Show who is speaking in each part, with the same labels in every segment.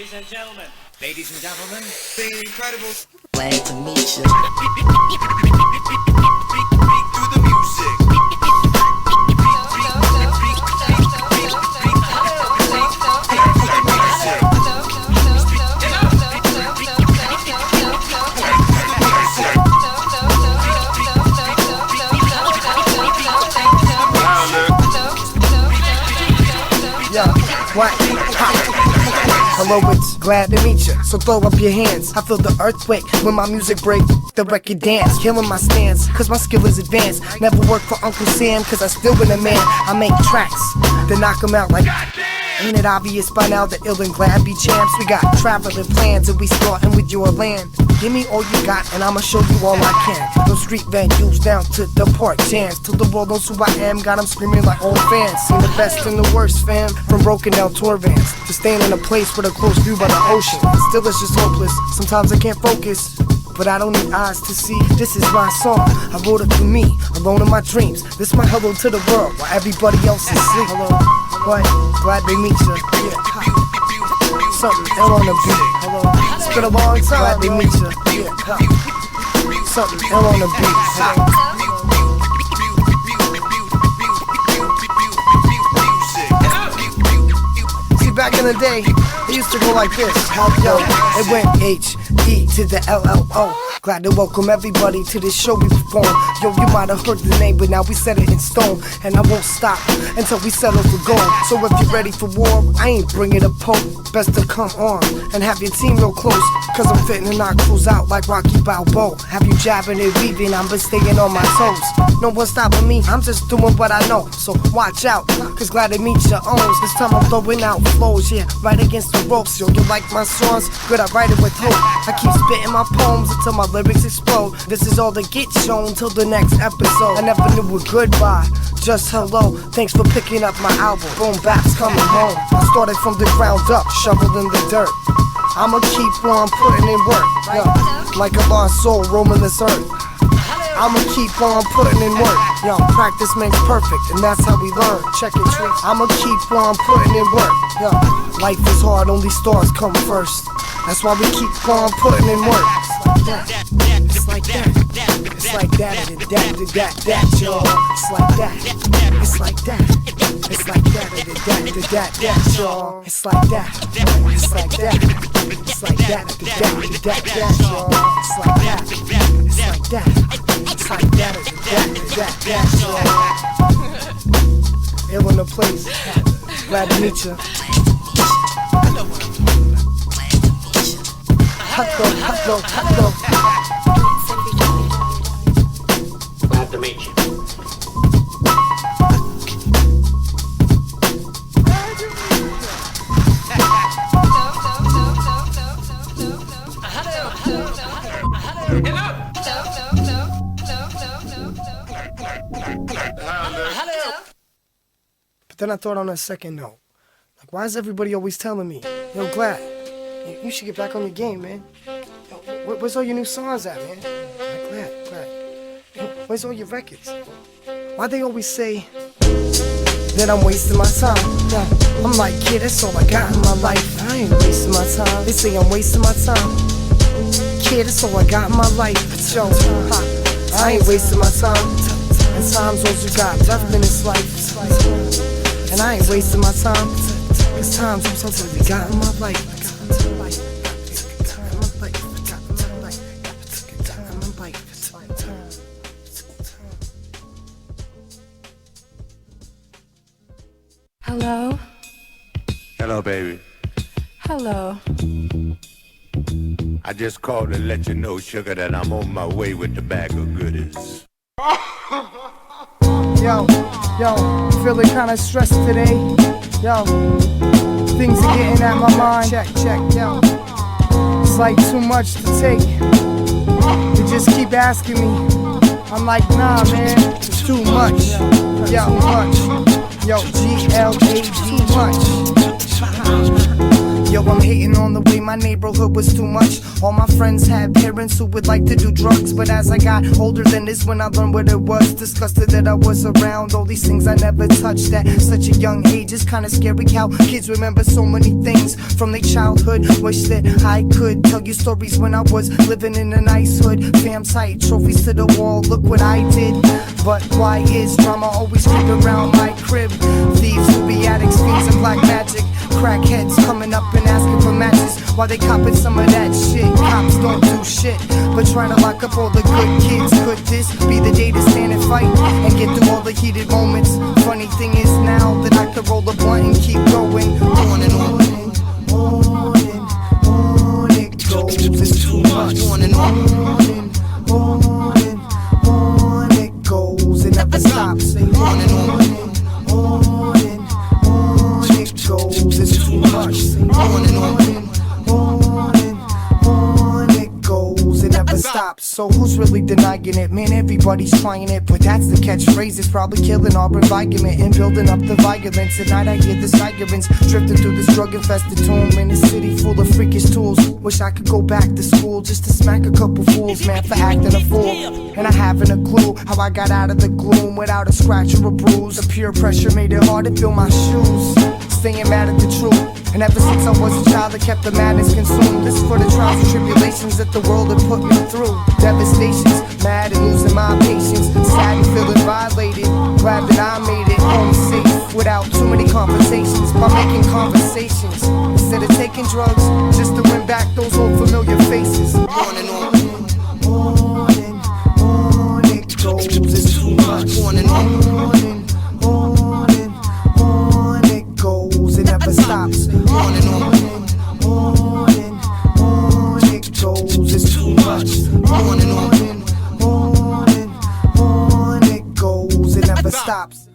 Speaker 1: Ladies and gentlemen.
Speaker 2: Ladies and gentlemen.
Speaker 3: The incredible.
Speaker 4: Glad to meet you.
Speaker 3: Through the music.
Speaker 5: What? Hello, it's glad to meet you. So throw up your hands. I feel the earthquake when my music break. The record dance, killing my stance, cause my skill is advanced. Never worked for Uncle Sam, cause I still been a man. I make tracks, then knock them out like. Ain't it obvious by now that Ill and Glad be champs? We got traveling plans and we starting with your land. Give me all you got and I'ma show you all I can. No street venues down to the park jams. Till the world knows who I am, got them screaming like old fans. Seen the best and the worst, fam. From broken down tour vans to staying in a place with a close view by the ocean. Still it's just hopeless, sometimes I can't focus. But I don't need eyes to see, this is my song. I wrote it for me, alone in my dreams. This my hello to the world, while everybody else is asleep. Hello, what? Glad to meet you. Yeah. Something ill on the beat. Hello, it's been a long time. Glad to meet you. Yeah. Something ill on the beat. Hello. See, back in the day, it used to go like this. Yo, it went H-E to the L-L-O. Glad to welcome everybody to this show we perform. Yo, you might have heard the name, but now we set it in stone. And I won't stop until we settle for gold. So if you're ready for war, I ain't bringing a poke. Best to come on and have your team real close. Cause I'm fitting to knock crews out like Rocky Balboa. Have you jabbing and weaving, I'm been staying on my toes. No one's stopping me, I'm just doing what I know. So watch out, cause Glad to meet your owns. This time I'm throwing out flows, yeah, right against the ropes. Yo, you like my songs? Good, I write it with hope. I keep spitting my poems until my lyrics explode. This is all that gets shown till the next episode. I never knew a goodbye, just hello. Thanks for picking up my album. Boom bap's coming home. I started from the ground up, shoveled in the dirt. I'ma keep on putting in work, yeah, like a lost soul roaming this earth. I'ma keep on putting in work. Yo, practice makes perfect, and that's how we learn. Check it, trick. I'ma keep on putting in work. Yo, life is hard, only stars come first. That's why we keep on putting in work. It's like that. It's like that. It's like that, y'all. It's like that. It's like that. It's like that, y'all. It's like that. It's like that. It's like that, y'all. It's like that. It's like that. It's like that, y'all. Ill in the place. Glad to meet you. Hot dog.
Speaker 1: Glad to meet you.
Speaker 5: But then I thought on a second note, like, why is everybody always telling me, yo, Glad, you should get back on your game, man. Yo, where's all your new songs at, man? Like, Glad. Yo, where's all your records? Why they always say that I'm wasting my time? Yeah, I'm like, kid, that's all I got in my life. I ain't wasting my time. They say I'm wasting my time. Kid, that's all I got in my life. Yo, I ain't wasting my time. And time's all you got left in this life. And I ain't wasting my time. Cause time's all something we got in my life.
Speaker 6: Hello?
Speaker 7: Hello, baby.
Speaker 6: Hello.
Speaker 7: I just called to let you know, sugar, that I'm on my way with the bag of goodies.
Speaker 5: Yo, feeling kinda stressed today. Yo, things are getting at my mind. Check, yo. It's like too much to take. They just keep asking me. I'm like, nah, man, it's too much. Yo, much. Yo, Glad, too much. Yo, I'm hating on the way my neighborhood was too much. All my friends had parents who would like to do drugs, but as I got older than this, when I learned what it was, disgusted that I was around all these things I never touched at such a young age. It's kinda scary how kids remember so many things from their childhood. Wish that I could tell you stories when I was living in a nice hood. Fam sight, trophies to the wall, look what I did. But why is drama always creep around my crib? Thieves who be addicts, fiends and black magic. Crackheads coming up and asking for matches while they copping some of that shit. Cops don't do shit but trying to lock up all the good kids. Could this be the day to stand and fight and get through all the heated moments? Funny thing is now that I could roll the blunt and keep going on and on. On it goes, it's too much. On and on it goes, it never stops. On and on it goes, it's too much. On and on it goes, it never stops. So who's really denying it? Man, everybody's trying it, but that's the catchphrase. It's probably killing our environment and building up the violence. At night I hear the sirens drifting through this drug-infested tomb in a city full of freakish tools. Wish I could go back to school just to smack a couple fools, man, for acting a fool. And I haven't a clue how I got out of the gloom without a scratch or a bruise. The pure pressure made it hard to fill my shoes. Staying mad at the truth. And ever since I was a child, I kept the madness consumed. This is for the trials and tribulations that the world had put me through. Devastations, mad and losing my patience. Sad and feeling violated. Glad that I made it home safe without too many conversations. By making conversations instead of taking drugs, just to win back those old familiar faces. On and on it goes, it's too much. On and on it goes, it never stops. On and on it goes, it's too much. On and on it goes, it never stops.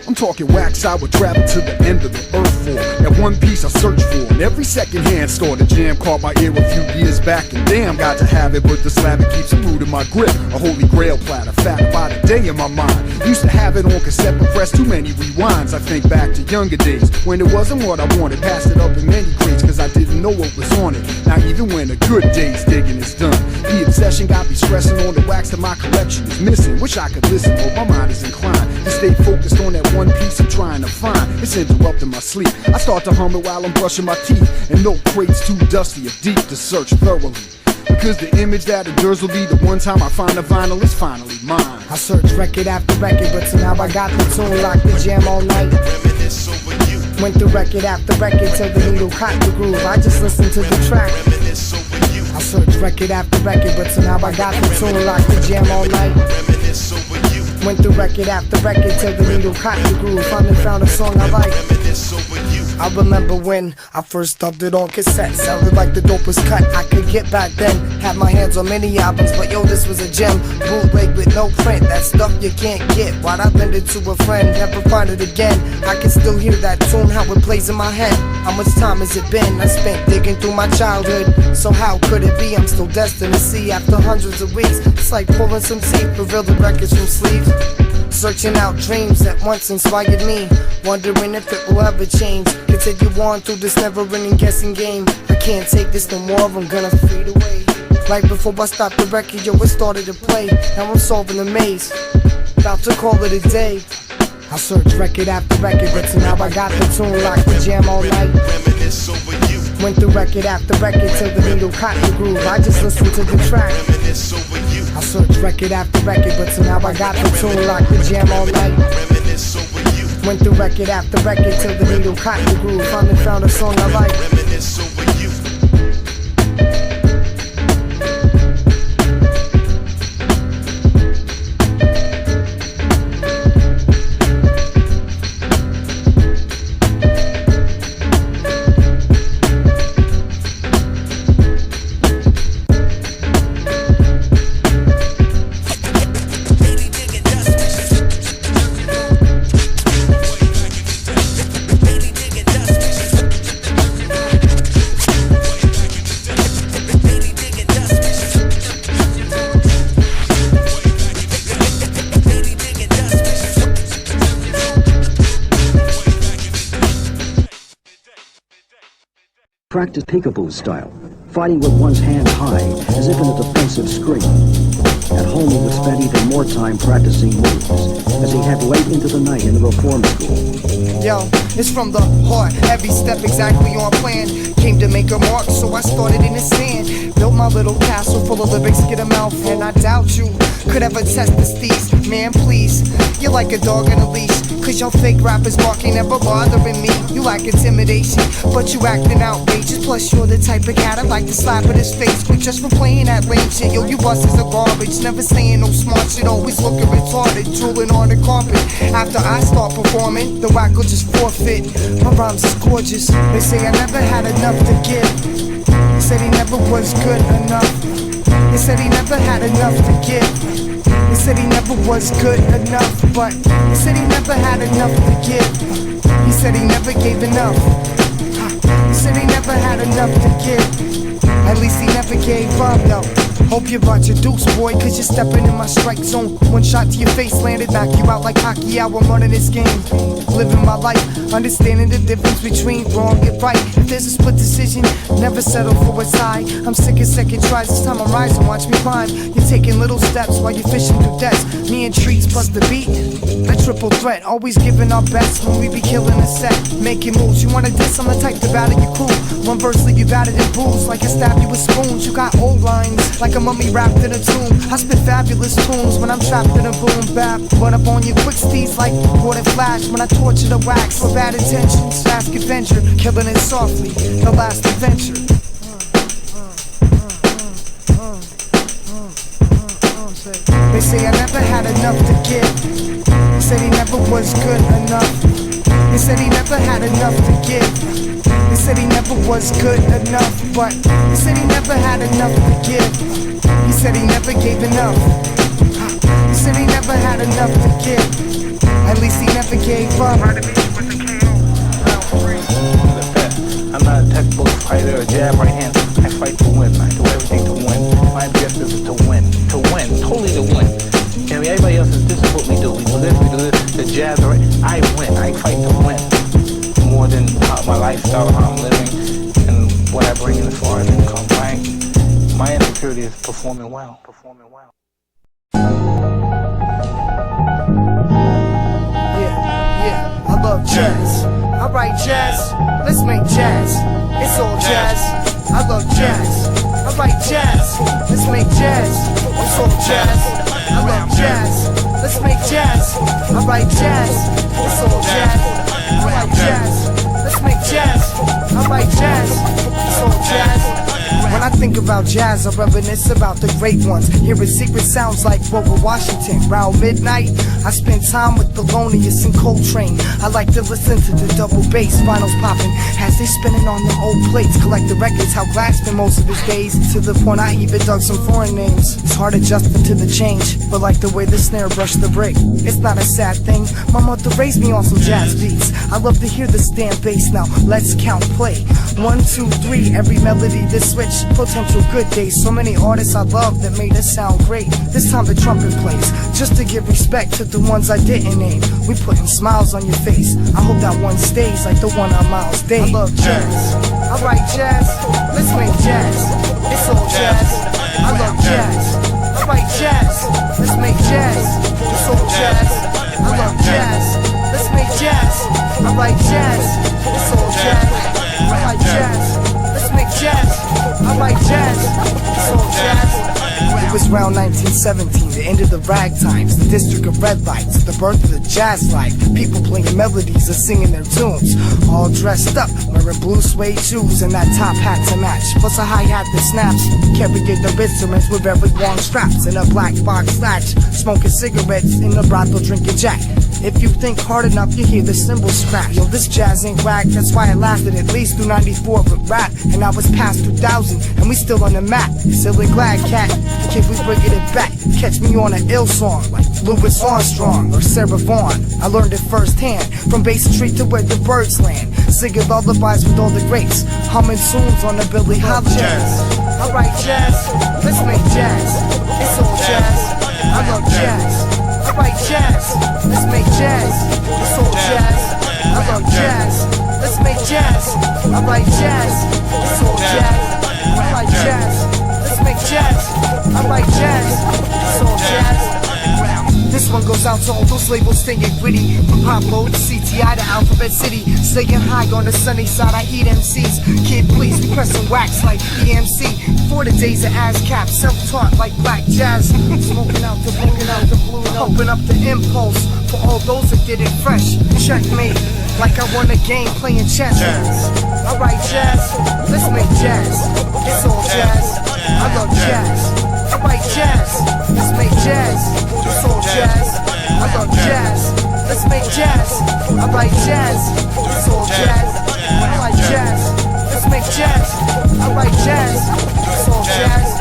Speaker 2: I'm talking wax, I would travel to the end of the earth for that one piece I search for. And every second-hand store, the jam caught my ear a few years back. And damn, got to have it, but the slab it keeps food in my grip. A holy grail platter, fat by the day in my mind. Used to have it on cassette, but pressed too many rewinds. I think back to younger days when it wasn't what I wanted. Passed it up in many crates, cause I didn't know what was on it. Now even when a good day's digging is done, the obsession got me stressing on the wax that my collection is missing. Wish I could listen, but my mind is inclined to stay focused on that one piece I'm trying to find. It's interrupting my sleep. I start to hum it while I'm brushing my teeth, and no crate's too dusty or deep to search thoroughly. Because the image that endures will be the one time I find a vinyl is finally mine.
Speaker 5: I search record after record, but somehow I got the tune, locked the jam all night. Went through record after record till the needle caught the groove. I just listened to the track. I search record after record, but somehow I got the tune, locked the jam all night. Went through record after record till the needle caught the groove. Finally found a song I like. I remember when I first dubbed it on cassette. Sounded like the dopest cut I could get back then. Had my hands on many albums, but yo, this was a gem. Bootleg with no print, that stuff you can't get. Why'd I lend it to a friend, never find it again? I can still hear that tune, how it plays in my head. How much time has it been? I spent digging through my childhood. So how could it be I'm still destined to see after hundreds of weeks? It's like pulling some teeth, revealing records from sleeves. Searching out dreams that once inspired me, wondering if it will ever change. Continue on through this never-ending guessing game. I can't take this no more, I'm gonna fade away. Right before I stopped the record, yo, it started to play. Now I'm solving the maze, about to call it a day. I search record after record, but somehow I got the tune, locked the jam all night. Went through record after record till the needle caught the groove. I just listened to the track. I search record after record, but somehow I got the tune, locked the jam all night. Went through record after record till the needle caught the groove. Finally found a song I like.
Speaker 4: Practice peekaboo style, fighting with one's hands high, as if in a defensive screen. At home he would spend even more time practicing moves, as he head late into the night in the reform school.
Speaker 5: Yo, it's from the heart, every step exactly on plan. Came to make a mark, so I started in the sand. Built my little castle full of lyrics, get a mouthful. And I doubt you could ever test the steez. Man, please, you're like a dog on a leash. Cause your fake rappers barking, never bothering me. You lack intimidation, but you acting outrageous. Plus you're the type of cat I'd like to slap in his face quick just for playing that lame shit. Yo, you busters are garbage, never saying no smart shit. Always looking retarded, drooling on the carpet. After I start performing, the whack will just forfeit. My rhymes is gorgeous, they say I never had enough to give. They said he never was good enough. They said he never had enough to give. They said he never was good enough, but he said he never had enough to give. He said he never gave enough. He said he never had enough to give. At least he never gave up, no. Hope you brought your deuce, boy, cause you're stepping in my strike zone. One shot to your face landed, knock you out like hockey. I'm running this game, living my life, understanding the difference between wrong and right. If there's a split decision, never settle for a tie. I'm sick of second tries, this time I'm rising, watch me climb. You're taking little steps while you're fishing through depths. Me and Treats plus the beat, a triple threat. Always giving our best when we be killing a set. Making moves, you wanna diss, I'm the type to battle you cool. One verse leave you battered in booze, like I stab you with spoons. You got old lines, like a mummy wrapped in a tomb. I spit fabulous tunes when I'm trapped in a boom bap. Run up on you quick steez like Gordon Flash when I torture the wax for bad intentions. Fast adventure, killing it softly, the last adventure. They say I never had enough to give. They said he never was good enough. They said he never had enough to give. They said he never was good enough, but he said he never had enough to give. He said he never gave enough. He said he never had enough to give. At least he never gave up.
Speaker 6: I'm not a textbook fighter or jab right hand. I fight to win. I do everything to win. My objective is to win. To win. Totally to win. I mean, everybody else is, this is what we do. We do this, we do this. The jabs are right. I win. I fight to win. More than my lifestyle, how I'm living, and what I bring in as far as income. My insecurity is performing well.
Speaker 5: Yeah, I love jazz. I write jazz, let's make jazz. It's all jazz. I love jazz. I write jazz, let's make jazz. It's all jazz. I love jazz. Let's make jazz. I write jazz. It's all jazz. I write jazz. Let's make jazz. I write jazz. It's all jazz. When I think about jazz, I reminisce about the great ones. Hearing secret sounds like Grover Washington. Round midnight, I spend time with Thelonious and Coltrane. I like to listen to the double bass, vinyls popping as they spinning on the old plates. Collect the records, how Glad spent most of his days. To the point I even dug some foreign names. It's hard adjusting to the change, but like the way the snare brushed the brick. It's not a sad thing, my mother raised me on some jazz beats. I love to hear the stand bass now, let's count play. 1, 2, 3, every melody this switch. Potential good days, so many artists I love that made us sound great. This time the trumpet plays, just to give respect to the ones I didn't name. We putting smiles on your face, I hope that one stays like the one on Miles Day. I love jazz, I write jazz, let's make jazz. It's all jazz, I love jazz. I write jazz, let's make jazz. It's all jazz, I love jazz. Let's make jazz, I write jazz. It's all jazz, I write jazz. Let's make jazz. I like jazz, it's all jazz. It was around 1917, the end of the ragtimes, the district of red lights, the birth of the jazz life. People playing melodies and singing their tunes, all dressed up, wearing blue suede shoes and that top hat to match. Plus a hi-hat that snaps, carrying their instruments with very long straps and a black box latch, smoking cigarettes in the brothel, drinking Jack. If you think hard enough, you hear the cymbals scratch. Yo, this jazz ain't whack, that's why it lasted at least through 94 with rap. And I was past 2000, and we still on the map. Still a glad cat, kid, we bringing it back. Catch me on an ill song, like Louis Armstrong or Sarah Vaughan. I learned it firsthand, from Basin Street to where the birds land. Singing lullabies with all the greats, humming tunes on the Billie Holiday. I write jazz, let's make jazz. It's all jazz, I love jazz. I write jazz, let's make jazz. It's all jazz, I love jazz. Let's make jazz. jazz. I write jazz. It's all jazz. I write jazz. Let's make jazz. I write jazz. It's all jazz. This one goes out to all those labels staying gritty. From Pablo to CTI to Alphabet City. Staying high on the sunny side, I eat MCs. Kid, please, we pressing wax like EMC. For the days of ASCAP, self-taught like black jazz. Smoking out the blue and open up the impulse. For all those that did it fresh, checkmate. Like I won a game playing chess. I write jazz, let's make jazz. It's all jazz, I love jazz. I write jazz, let's make jazz. It's all jazz, I love jazz. Let's make jazz, I write jazz. It's all jazz, I like jazz. Let's make jazz, I write jazz. It's all jazz.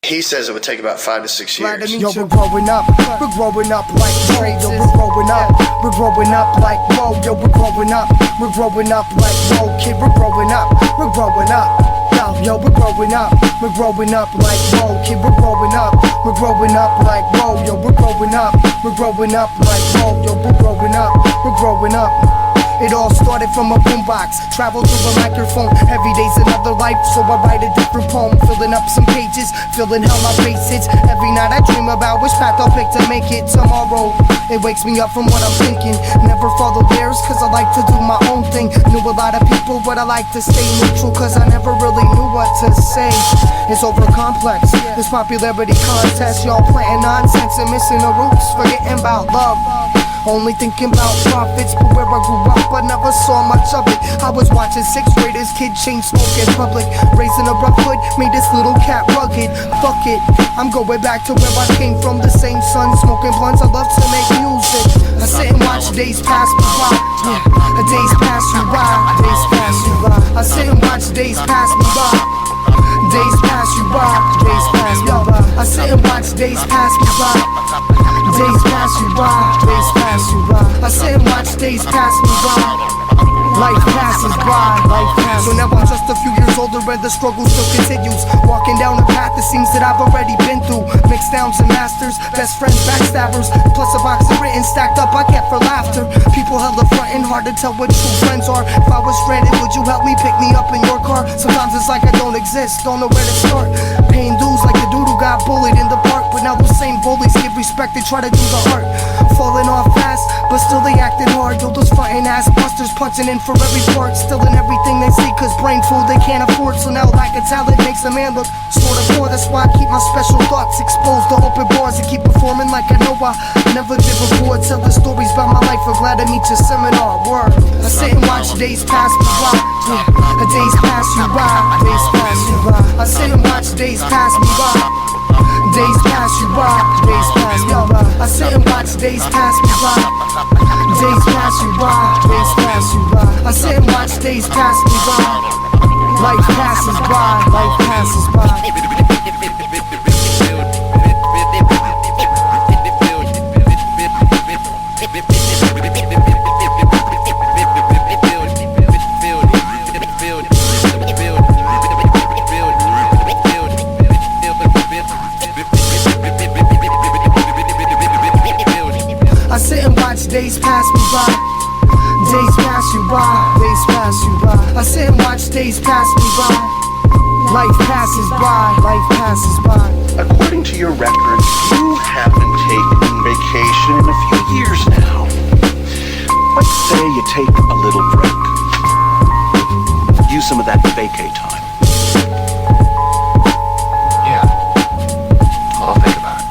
Speaker 8: He says it would take about 5 to 6 years.
Speaker 5: Yo, we're growing up like trades. Yo, we're growing up like whoa. Yo, we're growing up like whoa. Kid, we're growing up. Yo, we're growing up like whoa. Kid, we're growing up like whoa. Yo, we're growing up like whoa. Yo, we're growing up. It all started from a boombox, traveled through a microphone. Every day's another life, so I write a different poem. Filling up some pages, filling how my face hits. Every night I dream about which path I'll pick to make it tomorrow. It wakes me up from what I'm thinking. Never follow theirs, cause I like to do my own thing. Knew a lot of people, but I like to stay neutral, cause I never really knew what to say. It's over complex, this popularity contest. Y'all planting nonsense and missing the roots, forgetting about love. Only thinking about profits, but where I grew up, I never saw much of it. I was watching 6th graders, kid chain smoke in public. Raising a rough hood, made this little cat rugged. Fuck it, I'm going back to where I came from. The same sun, smoking blunts, I love to make music. I sit and watch days pass me by. Yeah, days pass you by, days pass you by. I sit and watch days pass me by. Days pass you by, days pass me by. I sit and watch days pass me by. Days pass you by, days pass you by. I sit and watch days pass me by. Life passes by, life passes. So now I'm just a few years older and the struggle still continues. Walking down a path it seems that I've already been through. Mixed downs and masters, best friends, backstabbers. Plus a box of written stacked up I kept for laughter. People hella frontin', hard to tell what true friends are. If I was stranded, would you help me pick me up in your car? Sometimes it's like I don't exist, don't know where to start. Paying dues like the dude who got bullied in the park. But now those same bullies give respect, they try to do the art. Falling off fast, but still they acting hard. Yo, those frontin' ass busters punching in for every part. Still in everything they see, cause brain food they can't afford. So now lack of talent makes a man look sorta poor. That's why I keep my special thoughts exposed to open bars and keep performing like I know I never did before. Tell the stories about my life, we're glad to meet your seminar. Word, I sit and watch days pass me by. Yeah, days pass you by, days pass you by. I sit and watch days pass me by. Days pass you by, days pass me by. I sit and watch days pass me by. Days pass you by, days pass you by. I sit and watch days pass me by. Life passes by, life passes by. I sit and watch days pass me by. Days pass you by, days pass you by. I sit and watch days pass me by. Life passes by, life passes by.
Speaker 9: According to your records, you haven't taken vacation in a few years now. Let's say you take a little break. Use some of that vacay time.
Speaker 6: Yeah. I'll think about it.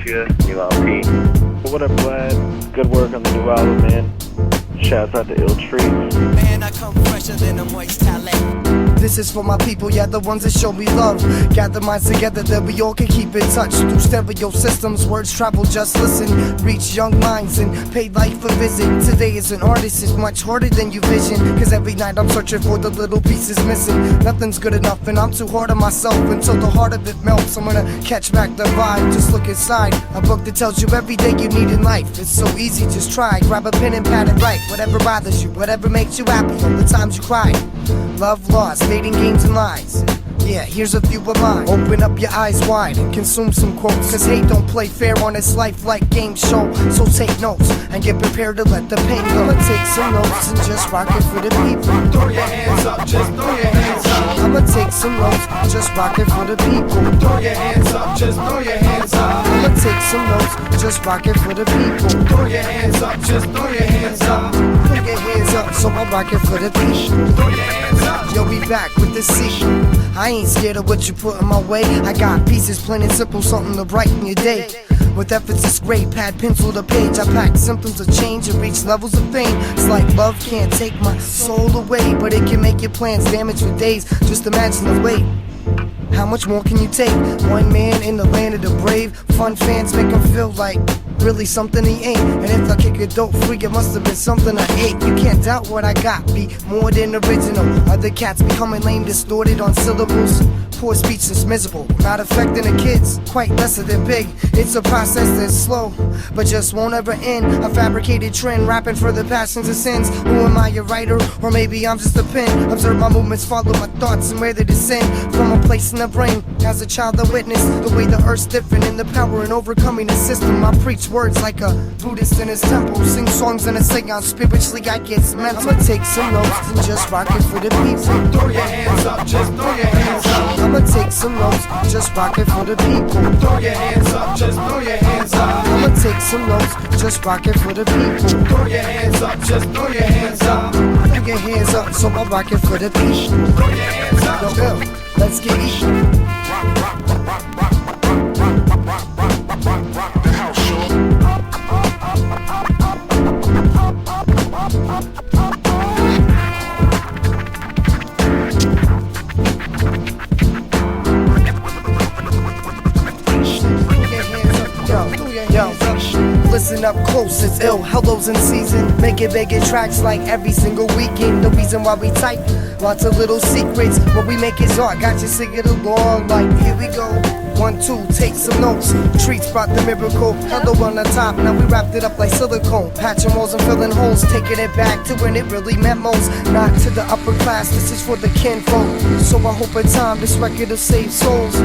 Speaker 10: Mecha Ill Treats. What up, Glad? Good work on the new album, man. Shouts out to Ill Treats.
Speaker 5: Man, I come fresher than a moist talent. This is for my people, yeah, the ones that show me love. Gather minds together that we all can keep in touch. Through stereo systems, words travel, just listen. Reach young minds and pay life a visit. Today as an artist is much harder than you vision. Cause every night I'm searching for the little pieces missing. Nothing's good enough and I'm too hard on myself. Until the heart of it melts, I'm gonna catch back the vibe. Just look inside, a book that tells you every day you need in life. It's so easy, just try. Grab a pen and pad and write. Whatever bothers you, whatever makes you happy. All the times you cried. Love lost, dating games and lies. Yeah, here's a few of mine. Open up your eyes wide and consume some quotes. Cause hate don't play fair on this life like game show. So take notes and get prepared to let the pain go. I'ma take some notes and just rock it for the people.
Speaker 11: Throw your hands up, just throw your hands up.
Speaker 5: I'ma take some notes and just rock it for the people.
Speaker 11: Throw your hands up, just throw your hands up.
Speaker 5: I'ma take some notes and just rock it for the people.
Speaker 11: Throw your hands up, just throw your hands up.
Speaker 5: Throw your hands up, so I rock it for the people.
Speaker 11: Throw your hands up.
Speaker 5: Yo, we back with the C. I ain't scared of what you put in my way. I got pieces plain and simple, something to brighten your day. With efforts it's great, pad, pencil to page. I pack symptoms of change and reach levels of fame. It's like love can't take my soul away, but it can make your plans damage for days. Just imagine the weight. How much more can you take? One man in the land of the brave. Fun fans make him feel like really something he ain't. And if I kick a dope freak, it must have been something I hate. You can't doubt what I got, be more than original. Other cats becoming lame, distorted on syllables. Poor speech is miserable, not affecting the kids, quite lesser than big. It's a process that's slow, but just won't ever end. A fabricated trend, rapping for the passions and sins. Who am I, a writer? Or maybe I'm just a pen. Observe my movements, follow my thoughts and where they descend. From a place in the brain, as a child I witnessed the way the earth's different in the power in overcoming the system. I preach words like a Buddhist in his temple. Sing songs in a seance, spiritually I get mental. I'ma take some notes and just rock it for the people.
Speaker 11: Throw your hands up, just throw your hands up.
Speaker 5: I'ma take some notes, just rock it for the people.
Speaker 11: Throw your hands up, just throw your hands up.
Speaker 5: I'ma take some notes, just rock it for the people.
Speaker 11: Throw your hands up, just throw your hands up.
Speaker 5: Throw your hands up, so I rock it for the people.
Speaker 11: Throw your hands up.
Speaker 5: Yo, let's get it. Listen up close, it's ill, hellos in season. Making bigger tracks like every single weekend. The reason why we type, lots of little secrets. What we make is art, got you singing along like here we go. 1, 2, take some notes. Treats brought the miracle. Hello on the top, now we wrapped it up like silicone. Patching walls and filling holes, taking it back to when it really meant most. Not to the upper class, this is for the kinfolk. So I hope in time this record will save souls.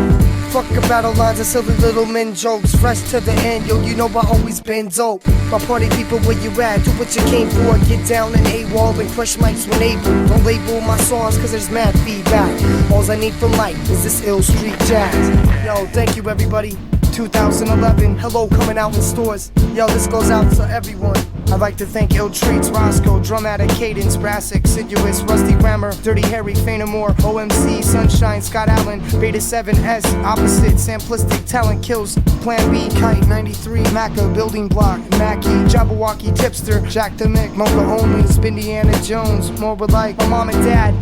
Speaker 5: Fuck a battle lines and silly little men jokes. Fresh to the end, yo, you know I always been dope. My party people, where you at? Do what you came for. Get down and AWOL and crush mics when able. Don't label my songs cause there's mad feedback. All I need from life is this ill street jazz. Yo, thank you everybody. 2011, hello coming out in stores. Yo, this goes out to everyone. I'd like to thank Ill Treats, Rasco, Drum Addict, Cadence, Brassic, Sinuous, Rusty Grammar, Dirty Harry, Faynt, Amor, OMC, Sunshine, Scott Allen, Beta 7S, Opposite, Simplistic, Talent Kills, Plan B, Kite, 93, Maca, Building Block, Makie, Jabberwocky, Tipster, Glad2mecha, Moka Only, Indiana Jones, more with like my mom and dad.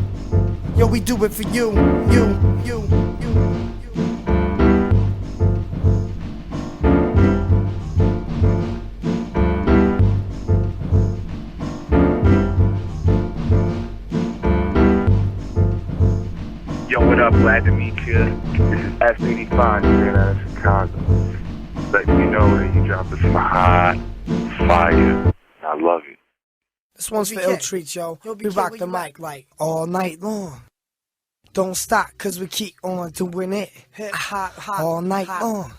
Speaker 5: Yo, we do it for you, you.
Speaker 10: Yo, what up, Glad2mecha? This is S85 straight out of Chicago. Letting you know that you dropped some hot fire. I love it.
Speaker 5: This one's for Ill Treats, yo. We rock the mic like all night long. Don't stop, cause we keep on doing it. Hot, all night long.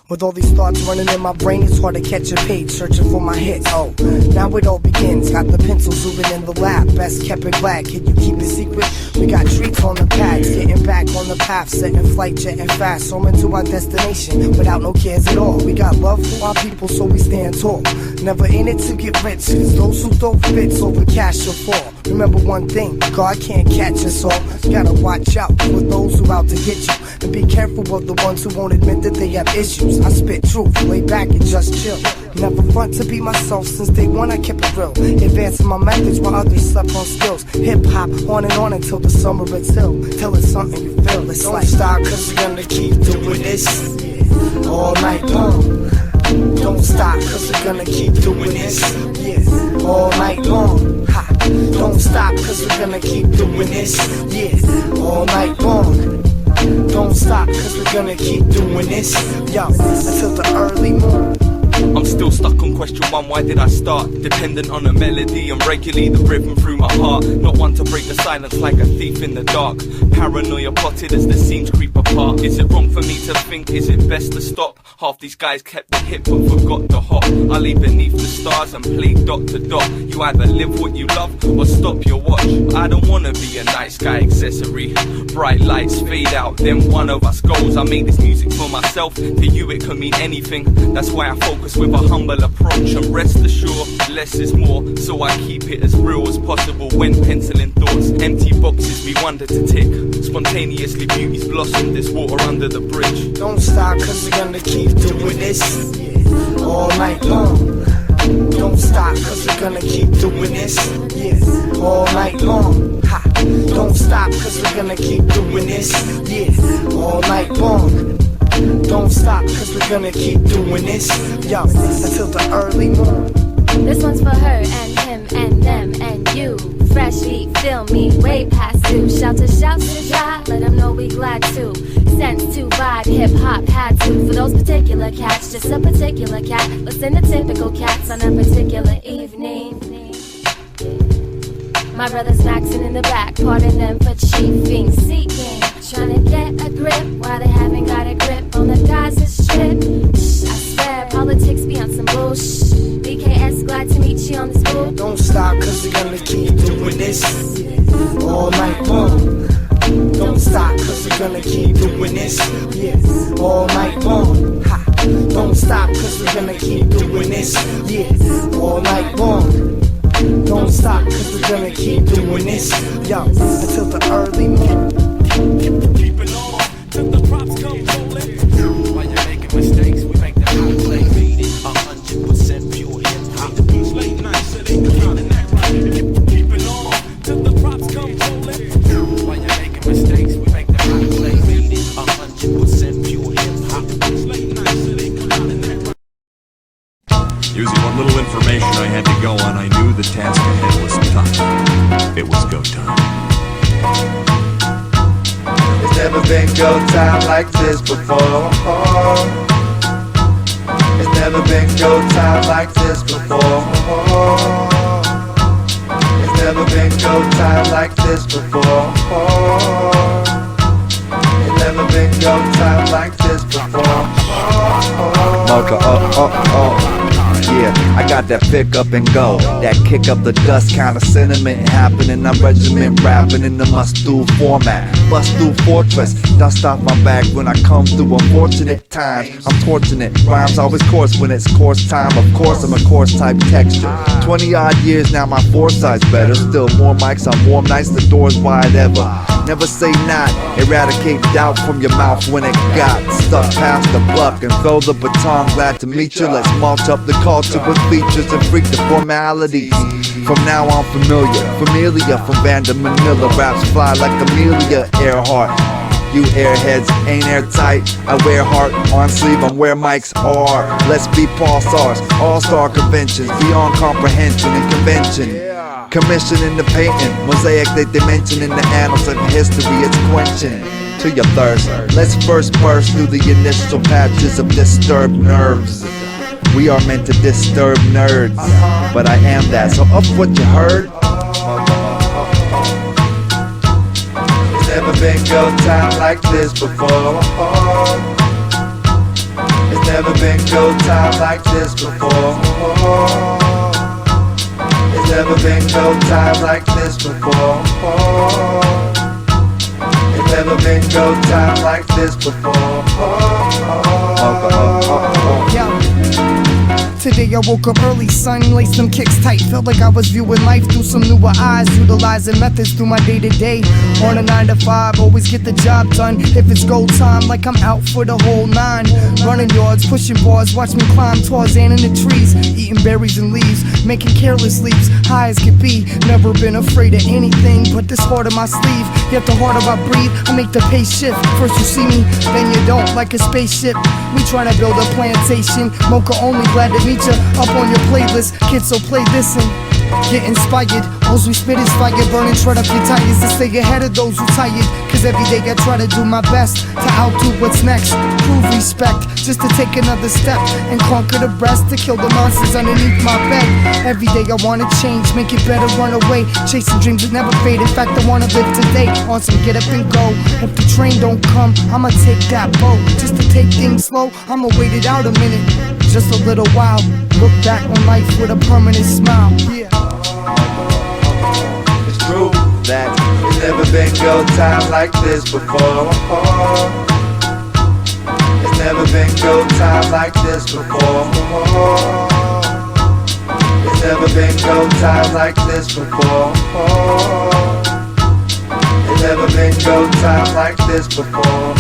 Speaker 5: With all these thoughts running in my brain, it's hard to catch a page, searching for my hits. Oh, now it all begins. Got the pencil zooming in the lab. Best kept it glad. Can you keep it secret? We got treats on the pads, getting back on the path, setting flight, jetting fast, soaring to our destination without no cares at all. We got love for our people, so we stand tall. Never in it to get rich, cause those who throw fits over cash will fall. Remember one thing, God can't catch us all. You gotta watch out for those who out to get you, and be careful of the ones who won't admit that they have issues. issues. I spit truth, lay back and just chill. Never front to be myself since day one. I kept it real, advancing my methods while others slept on skills. Hip hop on and on until the summer it's ill. Till it's something you feel. It's
Speaker 11: Don't
Speaker 5: like
Speaker 11: stop, cause we're gonna keep doing this all night long. Don't stop, cause we're gonna keep doing this, yeah, all night long. Ha. Don't stop, cause we're gonna keep doing this, yeah, all night long. Don't stop, cause we're gonna keep doing this, yo, until the early morning.
Speaker 12: I'm still stuck on question one, why did I start? Dependent on a melody and regularly the rhythm through my heart. Not one to break the silence like a thief in the dark. Paranoia plotted as the seams creep apart. Is it wrong for me to think, is it best to stop? Half these guys kept the hip but forgot the hop. I lay beneath the stars and play dot to dot. You either live what you love or stop your watch. I don't wanna be a nice guy accessory. Bright lights fade out, then one of us goes. I made this music for myself, to you it could mean anything. That's why I focus with a humble approach, and rest assured, less is more, so I keep it as real as possible when penciling thoughts. Empty boxes we wonder to tick, spontaneously beauties blossom, there's water under the bridge.
Speaker 11: Don't stop, cause we're gonna keep doing this, yeah, all night long. Don't stop, cause we're gonna keep doing this, yeah, all night long. Ha. Don't stop, cause we're gonna keep doing this, yeah, all night long. Don't stop, cause we're gonna keep doing this, yo, until the early morning.
Speaker 13: This one's for her and him and them and you. Freshly feel me, way past due. Shout to dry, let them know we glad to. Sense to vibe, hip hop had to. For those particular cats, just a particular cat. Listen to typical cats on a particular evening. My brother's maxing in the back, pardon them for chiefing, seeking. Trying to get a grip while they haven't got a grip on the Gaza Strip. Shh, I swear politics be on some bullshit. BKS, glad to meet you on this boat.
Speaker 11: Don't stop, cause we're gonna keep doing this all night long. Don't stop, cause we're gonna keep doing this, yeah, all night long. Ha. Don't stop, cause we're gonna keep doing this, yeah, all night long. Don't stop, cause we're gonna keep doing this, yo, until the early morning.
Speaker 14: Keep it on till the props come rolling. While you're making mistakes, we make the hot play. 100% pure hip hop. Late night, so they counting that right. Keep it on till the props come rolling. While you're making mistakes, we make the hot play. 100% pure hip hop. Late night, so they counting that right.
Speaker 15: Using what little information I had to go on, I knew the task ahead was tough. It was go time.
Speaker 16: It's never been go time like this before. It's never been go time like this before. It's never been go time like this before. It's never been go time like this before.
Speaker 17: Moka, yeah, I got that pick up and go, that kick up the dust kind of sentiment happening. I'm regiment rapping in the must-do format, bust-through fortress, dust off my back when I come through unfortunate times. I'm torching it, rhymes always coarse when it's course time. Of course I'm a course type texture. 20 odd years now, my foresight's better. Still more mics on warm nights, the door's wide ever. Never say not, eradicate doubt from your mouth when it got stuck past the buck and throw the baton. Glad to meet you, let's mulch up the culture with features and freak the formalities. From now on familiar from Vanda Manila. Raps fly like Amelia Earhart. You airheads ain't airtight. I wear heart on sleeve, I'm where mics are. Let's be pulsars, all-star conventions, beyond comprehension and convention. Commission in the painting, mosaic that they mention in the annals of history. It's quenching to your thirst. Let's first burst through the initial patches of disturbed nerves. We are meant to disturb nerds, but I am that, so up what you heard.
Speaker 16: It's never been go time like this before. It's never been go time like this before. It's never been go time like this before. It's never been go time like this before.
Speaker 5: Yo, Today I woke up early, sun, laced them kicks tight. Felt like I was viewing life through some newer eyes, utilizing methods through my day-to-day. On a 9 to 5, always get the job done. If it's go time, like I'm out for the whole 9. Running yards, pushing bars, watch me climb Tarzan in the trees, eating berries and leaves, making careless leaps, high as could be. Never been afraid of anything but this heart in my sleeve. Yet the harder I breathe, I make the pace shift. First you see me, then you don't, like a spaceship. We tryna build a plantation, Moka only, glad to meet ya. Up on your playlist, kids, so play this and get inspired. Alls we spit is fire, burning, shred up your tires to stay ahead of those who tired. Cause every day I try to do my best to outdo what's next. Prove respect, just to take another step and conquer the rest, to kill the monsters underneath my bed. Every day I wanna change, make it better, run away, chasing dreams that never fade. In fact, I wanna live today on some get up and go. If the train don't come, I'ma take that boat. Just to take things slow, I'ma wait it out a minute, just a little while. Look back on life with a permanent smile. Yeah.
Speaker 16: It's true that there's never been go time like this before. It's never been go time like this before. It's never been go time like this before. It's never been go time like this before.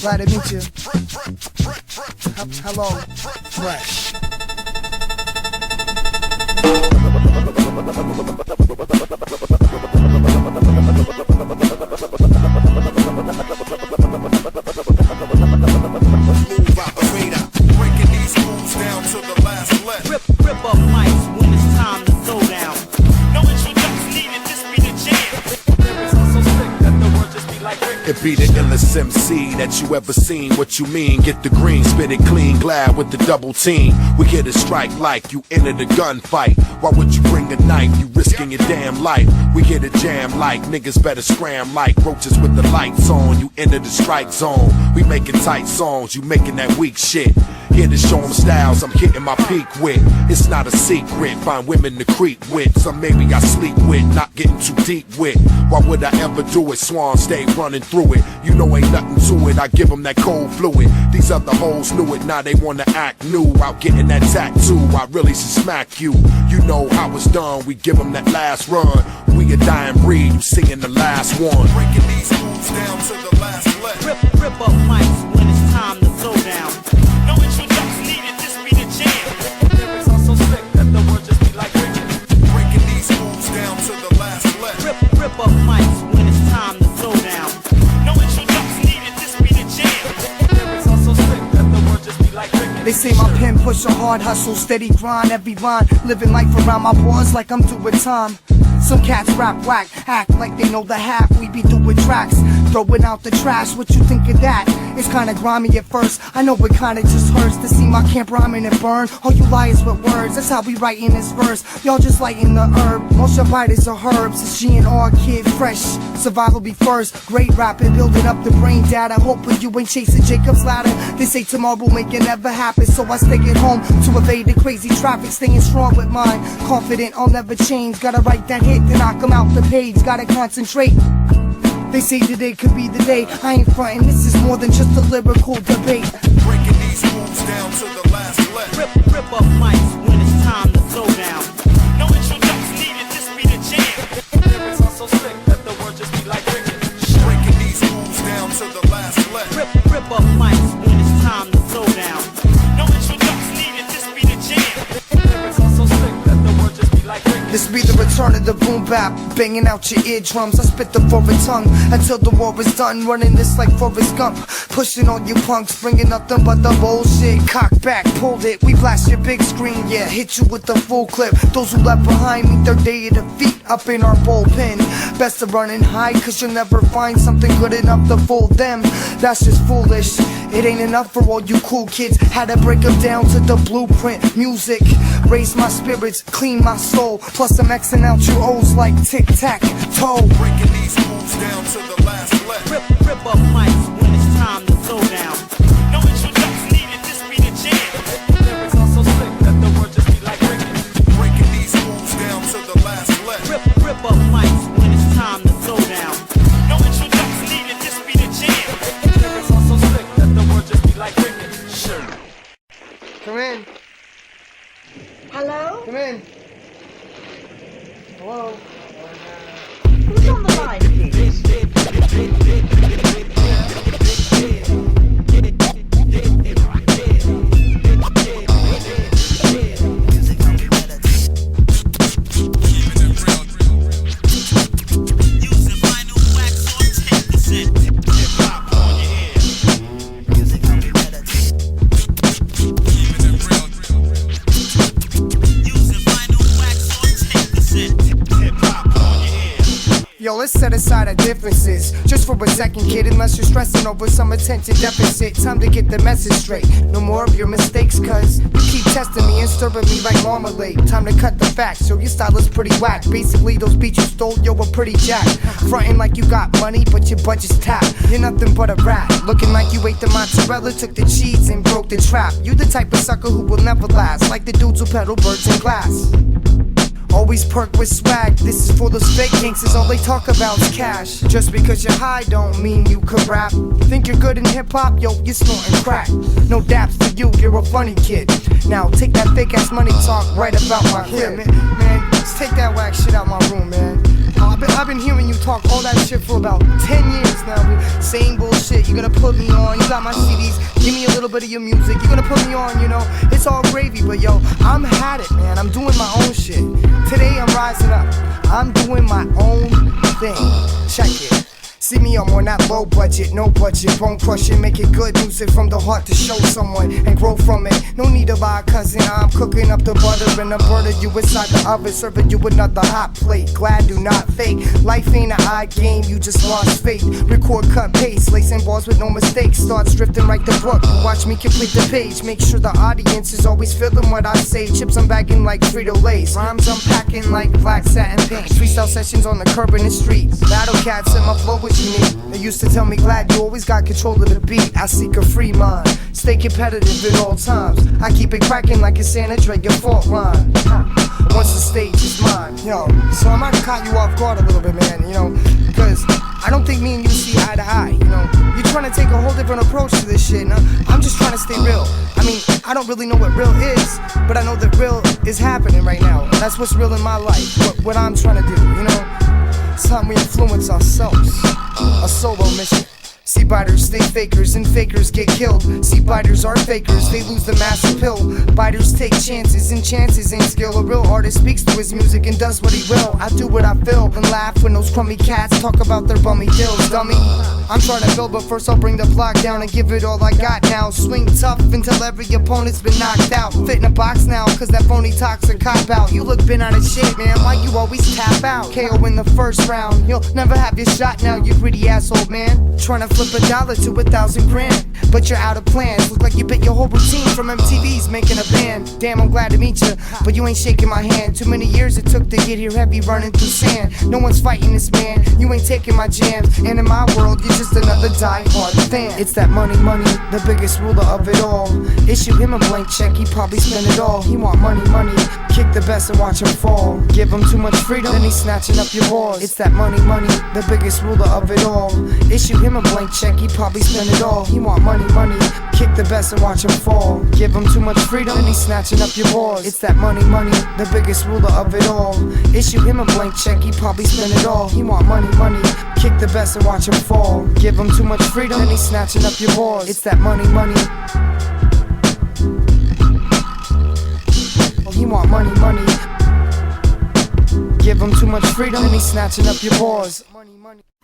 Speaker 5: Glad to meet you. Hello, Fresh.
Speaker 14: Breaking these moves down to the last left. Rip up mics when it's time to throw down. No introduction needed, this be the jam. Lyrics are so sick that the words just be like
Speaker 18: It be the illest MC that you ever seen. What you mean? Get the green, spit it clean, glad with the double team. We here to strike like you enter the gunfight. Why would you bring a knife? You risking your damn life. We here to jam like niggas better scram like roaches with the lights on. You enter the strike zone. We making tight songs, you making that weak shit. Here to show them styles I'm hitting my peak with. It's not a secret, find women to creep with. Some maybe I sleep with, not getting too deep with. Why would I ever do it? Swan stay running through it. You know ain't nothing to it, I give them that cold fluid. These other hoes knew it, now they wanna act new. Out getting that tattoo, I really should smack you. You know how it's done, we give them that last run. We a dying breed, you singing the last one.
Speaker 14: Breaking these moves down to the last left. Rip up mics when it's time to throw down. No introduction needed, this be the jam. Lyrics are so sick that the words just be like cricket. Breaking these moves down to the last left. Rip up mics when it's time to throw down. No introduction needed, this be the jam. Lyrics are so sick that the words just be like cricket.
Speaker 5: They say my pen push a hard hustle, steady grind every line. Living life around my bars like I'm doing time. Some cats rap whack, act like they know the half. We be doing tracks, throwing out the trash. What you think of that? It's kinda grimy at first. I know it kinda just hurts to see my camp rhyming and burn. All you liars with words, that's how we write in this verse. Y'all just lighting the herb. Most your biters are herbs. It's G&R kid, fresh. Survival be first. Great rapping, building up the brain data. Hoping you ain't chasing Jacob's ladder. They say tomorrow will make it never happen, so I stay at home to evade the crazy traffic. Staying strong with mine, confident I'll never change. Gotta write that hit to knock 'em out the page. Gotta concentrate. They say today could be the day. I ain't frontin', this is more than just a lyrical debate.
Speaker 14: Breaking these moves down to the last left. Rip up mics when it's time to throw down. No introduction needed, this be the jam. Lyrics are so sick that the words just be like cricket. Breaking these moves down to the last left. Rip up mics when it's time to throw down. No introduction needed, this be the jam. Lyrics are so sick that the words just be like cricket.
Speaker 5: This be the return of the boom bap, banging out your eardrums. I spit the forward tongue until the war is done, running this like Forrest Gump. Pushing on you punks, bringing nothing but the bullshit. Cock back, pulled it, we blast your big screen, yeah. Hit you with the full clip. Those who left behind meet their day of defeat up in our bullpen. Best to run and hide, cause you'll never find something good enough to fool them. That's just foolish. It ain't enough for all you cool kids. Had to break them down to the blueprint. Music, raise my spirits, clean my soul. Plus I'm Xing out your O's like tic-tac-toe.
Speaker 18: Breaking these moves down to the last left.
Speaker 19: Rip up mics when it's time to throw down.
Speaker 14: No introduction needed, this be the jam.
Speaker 6: Lyrics are so slick that the word just be like cricket.
Speaker 18: Breaking these moves down to the last left.
Speaker 19: Rip up mics when it's time to throw down.
Speaker 14: No introduction needed, this be the jam.
Speaker 6: Lyrics are so slick that the word just be like cricket. Sure.
Speaker 5: Come in.
Speaker 20: Hello?
Speaker 5: Come in. Hello?
Speaker 20: Who's on the line, please?
Speaker 5: Yo, let's set aside our differences just for a second, kid. Unless you're stressing over some attention deficit, time to get the message straight. No more of your mistakes, cause you keep testing me and stirring me like marmalade. Time to cut the facts, yo, your style is pretty whack. Basically, those beats you stole, yo, were pretty jacked. Frontin' like you got money, but your budget's tapped. You're nothing but a rat, looking like you ate the mozzarella, took the cheese and broke the trap. You the type of sucker who will never last, like the dudes who peddle birds in glass. Always perk with swag, this is for those fake gangsters, all they talk about is cash. Just because you're high don't mean you can rap. Think you're good in hip-hop, yo, you're snorting crack. No daps for you, you're a funny kid. Now take that fake ass money talk right about my crib. Man, just take that whack shit out my room, man. I've been hearing you talk all that shit for about 10 years now. Same bullshit, you're gonna put me on. You got my CDs, give me a little bit of your music. You're gonna put me on, you know. It's all gravy, but yo, I'm had it, man. I'm doing my own shit. Today I'm rising up. I'm doing my own thing. Check it. See me, I'm on that low budget, no budget, bone crushing, make it good music from the heart to show someone and grow from it. No need to buy a cousin, I'm cooking up the butter and a burner you inside the oven, serving you another hot plate. Glad do not fake, life ain't an odd game, you just lost faith. Record, cut, paste, lacing balls with no mistakes, starts drifting, write the book, watch me complete the page, make sure the audience is always feeling what I say. Chips I'm bagging like Frito-Lays, rhymes I'm packing like black satin paint. Freestyle sessions on the curb in the street, battle cats and my flow is unique. They used to tell me, Glad, you always got control of the beat. I seek a free mind, stay competitive at all times. I keep it cracking like a San Andreas fault line. Once the stage is mine, yo. So I might have caught you off guard a little bit, man, you know, because I don't think me and you see eye to eye, you know. You're trying to take a whole different approach to this shit, and I'm just trying to stay real. I mean, I don't really know what real is, but I know that real is happening right now. That's what's real in my life, what I'm trying to do, you know. It's time we influence ourselves. A solo mission. See biters stay fakers and fakers get killed. See biters are fakers, they lose the massive pill. Biters take chances and chances ain't skill. A real artist speaks to his music and does what he will. I do what I feel and laugh when those crummy cats talk about their bummy deals, dummy. I'm trying to build, but first I'll bring the block down and give it all I got now. Swing tough until every opponent's been knocked out. Fit in a box now, cause that phony talk's a cop out. You look bent out of shape, man, why you always tap out? KO in the first round, you'll never have your shot now, you greedy asshole, man. Trying to flip $1 to 1,000 grand, but you're out of plans. Look like you bit your whole routine from MTV's making a band. Damn, I'm glad to meet you, but you ain't shaking my hand. Too many years it took to get here, heavy running through sand. No one's fighting this man, you ain't taking my jams. And in my world, you're just another die-hard fan. It's that money, money, the biggest ruler of it all. Issue him a blank check, he probably spend it all. He want money, money, kick the best and watch him fall. Give him too much freedom, then he's snatching up your balls. It's that money, money, the biggest ruler of it all. Issue him a blank check, he probably spend it all. He want money, money, kick the best and watch him fall. Give him too much freedom, then he's snatching up your balls. It's that money, money, the biggest ruler of it all. Issue him a blank check, he probably spend it all. He want money, money, kick the best and watch him fall. Give him too much freedom, then he's snatching up your balls. It's that money, money. He want money, money. Give him too much freedom, and he's snatching up your balls.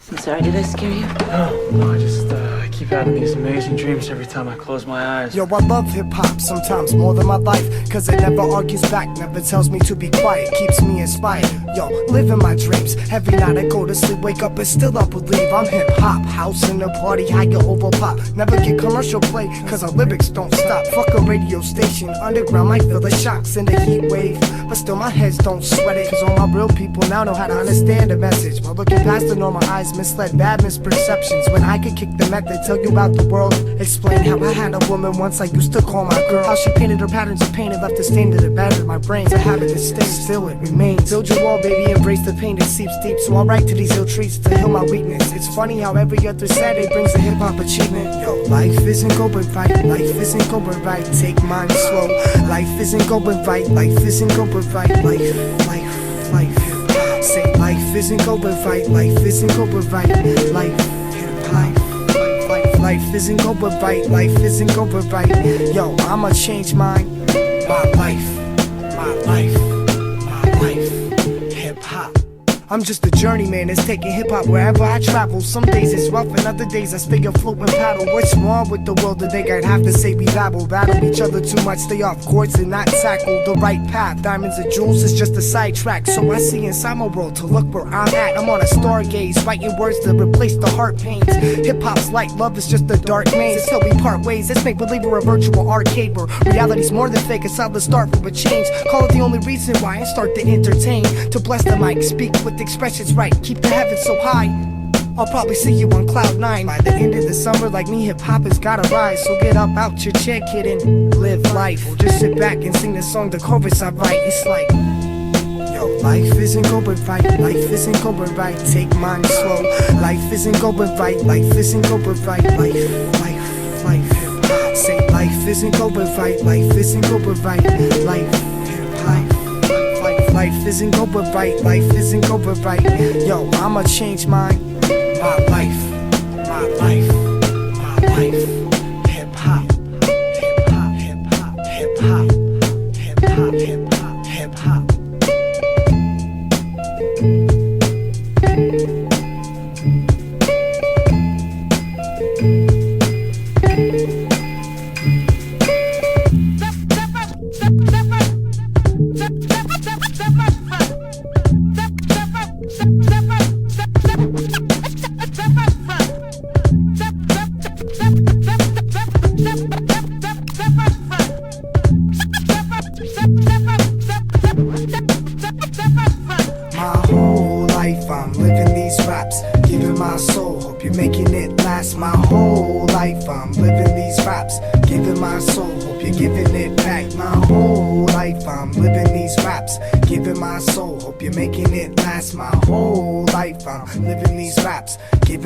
Speaker 21: I'm sorry, did I scare you?
Speaker 22: No, I just I keep having these amazing dreams every time I close my eyes.
Speaker 5: Yo, I love hip-hop, sometimes more than my life, cause it never argues back, never tells me to be quiet, keeps me inspired. Yo, living my dreams, every night I go to sleep, wake up and still I believe I'm hip-hop. House in the party, higher over pop, never get commercial play, cause our lyrics don't stop. Fuck a radio station, underground might feel the shocks in the heat wave, but still my heads don't sweat it, cause all my real people now know how to understand the message, while looking past the normal eyes, misled bad misperceptions, when I could kick the method, tell you about the world, explain how I had a woman once I used to call my girl, how she painted her patterns of pain and left a stain to the bed of my brain, a habit that stays, still it remains. Build your wall, baby, embrace the pain that seeps deep, so I write to these ill treats to heal my weakness. It's funny how every other Saturday brings a hip-hop achievement. Yo, life isn't going right, life isn't going right, take mine slow. Life isn't going right, life isn't going right, life. Say life isn't going right, life isn't going right, life isn't going right, life isn't going right. Yo, I'ma change mine, my life, hip-hop. I'm just a journeyman that's taking hip-hop wherever I travel. Some days it's rough and other days I stay afloat and paddle. What's wrong with the world today? I'd have to say we battle each other too much, stay off course and not tackle the right path. Diamonds and jewels is just a sidetrack, so I see inside my world to look where I'm at. I'm on a stargaze, writing words to replace the heart pains. Hip-hop's like love is just a dark maze. Until we part ways, let's make believe we're a virtual arcade where reality's more than fake. It's how to start from a change. Call it the only reason why I start to entertain. To bless the mic, speak with expressions right, keep the heavens so high. I'll probably see you on cloud 9 by the end of the summer. Like me, hip-hop has gotta rise. So get up out your chair, kid, and live life. Or just sit back and sing the song, the chorus I write. It's like, yo, life isn't going right, life isn't going right, take mine slow. Life isn't going right, life isn't going right, life. Say life isn't going right, life isn't going right, life. Life isn't going right, life isn't going right. Yo, I'ma change mine, my life, hip-hop, hip-hop, hip-hop, hip-hop, hip-hop, hip-hop, hip-hop.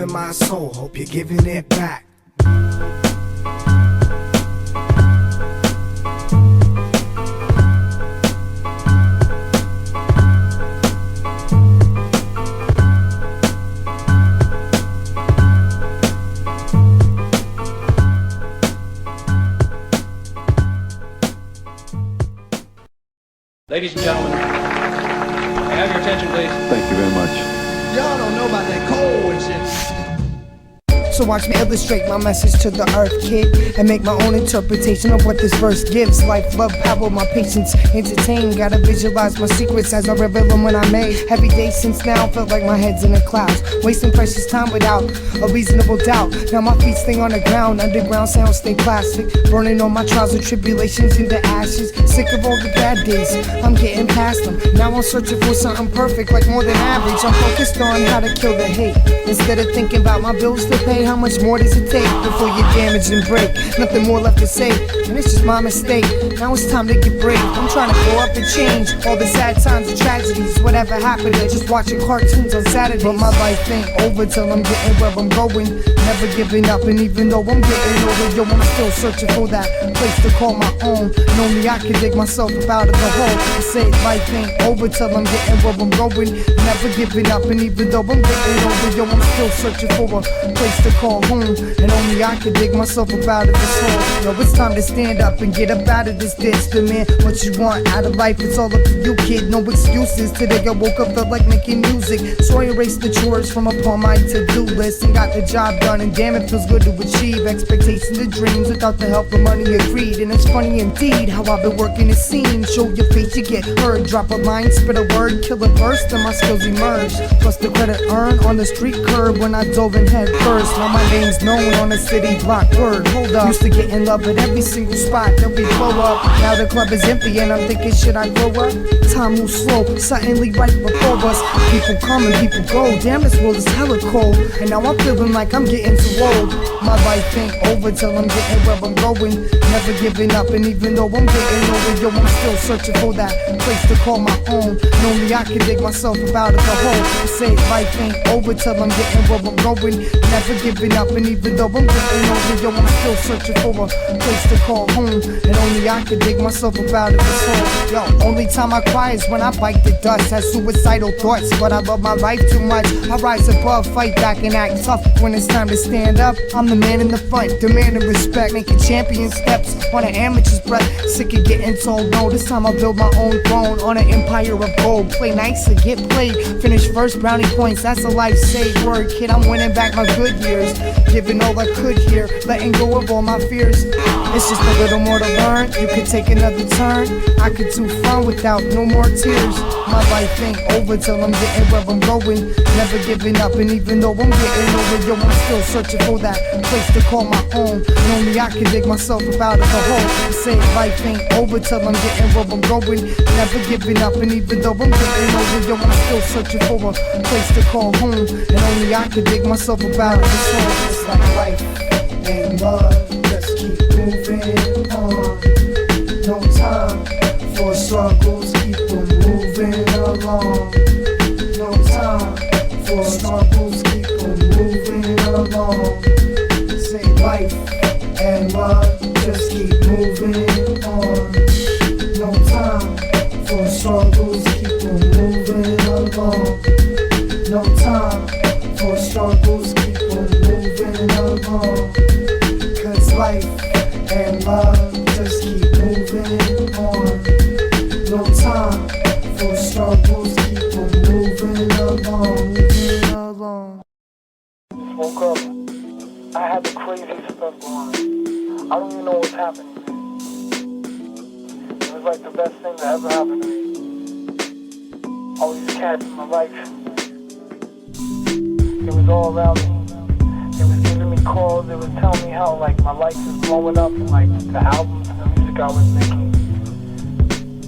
Speaker 5: My soul, hope you're giving it back.
Speaker 23: Ladies and gentlemen, I have your attention, please.
Speaker 24: Thank you very much.
Speaker 11: Y'all don't know about that cold and shit.
Speaker 5: So watch me illustrate my message to the earth, kid, and make my own interpretation of what this verse gives. Life, love, power, my patience, entertain. Gotta visualize my secrets as I reveal them when I may. Every day since now, felt like my head's in the clouds, wasting precious time without a reasonable doubt. Now my feet stay on the ground, underground sounds stay plastic, burning all my trials and tribulations into ashes. Sick of all the bad days, I'm getting past them. Now I'm searching for something perfect, like more than average. I'm focused on how to kill the hate, instead of thinking about my bills to pay. How much more does it take before you damage and break? Nothing more left to say, and it's just my mistake. Now it's time to get brave. I'm trying to grow up and change all the sad times and tragedies. Whatever happened to just watching cartoons on Saturdays. But my life ain't over till I'm getting where I'm going. never giving up. And even though I'm getting older, yo, I'm still searching for that place to call my own. And only I can dig myself up out of the hole. I say life ain't over till I'm getting where I'm going. Never giving up, and even though I'm getting older, yo, I'm still searching for a place to call home. And only I can dig myself up out of this hole. Yo, it's time to stand up and get up out of this ditch. Demand what you want out of life, it's all up to you, kid. No excuses. Today I woke up, felt like making music, so I erased the chores from upon my to-do list and got the job done. And damn, it feels good to achieve expectations and dreams without the help of money or greed. And it's funny indeed how I've been working it seems. Show your face, you get heard. Drop a line, spit a word, kill a verse, then my skills emerge. Plus the credit earned on the street curb when I dove in head first. Now my name's known on a city block. Word, hold up. Used to get in love at every single spot that we blow up. Now the club is empty and I'm thinking, should I grow up? Time moves slow, suddenly right before us. People come and people go. Damn, this world is hella cold. And now I'm feeling like I'm getting too old. My life ain't over till I'm getting where I'm going. Never giving up, and even though I'm getting older, yo, I'm still searching for that place to call my own. And only I can dig myself up out of the hole. I say life ain't over till I'm getting where I'm going. Never giving up, and even though I'm getting older, yo, I'm still searching for a place to call home. And only I can dig myself up out of this hole. Yo, only time I cry is when I bite the dust. Have suicidal thoughts, but I love my life too much. I rise above, fight back, and act tough. When it's time to stand up, I'm the man in the front, demanding respect, making champion steps on an amateur's breath. Sick of getting told no, this time I'll build my own throne on an empire of gold. Play nice or get played, finish first, brownie points, that's a life saved. Word, kid, I'm winning back my good years, giving all I could here, letting go of all my fears. It's just a little more to learn, you could take another turn. I could do fun without no more tears. My life ain't over till I'm getting where I'm going. Never giving up, and even though I'm getting older, yo, I'm still searching for that place to call my own. And only I can dig myself up out of the hole. I say life ain't over till I'm getting where I'm going. Never giving up, and even though I'm getting older, yo, I'm still searching for a place to call home. And only I can dig myself up out of this hole. It's like life and love, just keep moving on. No time for struggles, keep them moving along. No time for struggles, keep them moving along. Say life and love, just keep moving on. No time for struggles, keep them moving along. No time for struggles, keep them moving along. Cause life and love just keep moving on. No time for struggles, keep them moving along, moving along.
Speaker 6: Just woke up. I had the craziest stuff going on. I don't even know what's happening, man. It was like the best thing that ever happened to me. All these cats in my life. It was all around me. They was giving me calls. They was telling me how like my life is blowing up and like the albums and the music I was making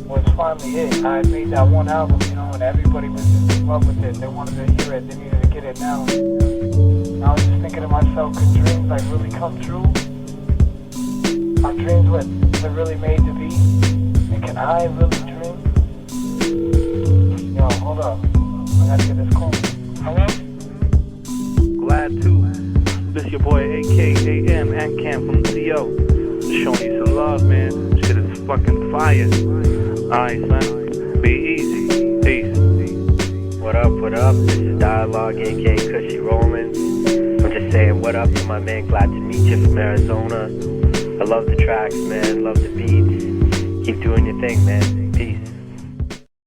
Speaker 6: was finally it. I had made that one album, you know, and everybody was just in love with it. They wanted to hear it. They needed to get it now. And I was just thinking to myself, could dreams like really come true? Are dreams what they're really made to be? And can I really dream? Yo, hold up. I gotta get this call. Hello?
Speaker 1: Glad2. This your boy AKAM and Cam from CO. Just showing you some love, man. Shit is fucking fire. Alright, son. Be easy. Peace.
Speaker 3: What up, what up? This is Dialogue, aka Cushy Rollins. I'm just saying what up to my man Glad2mecha from Arizona. I love the tracks, man. Love the beats. Keep doing your thing, man. Peace.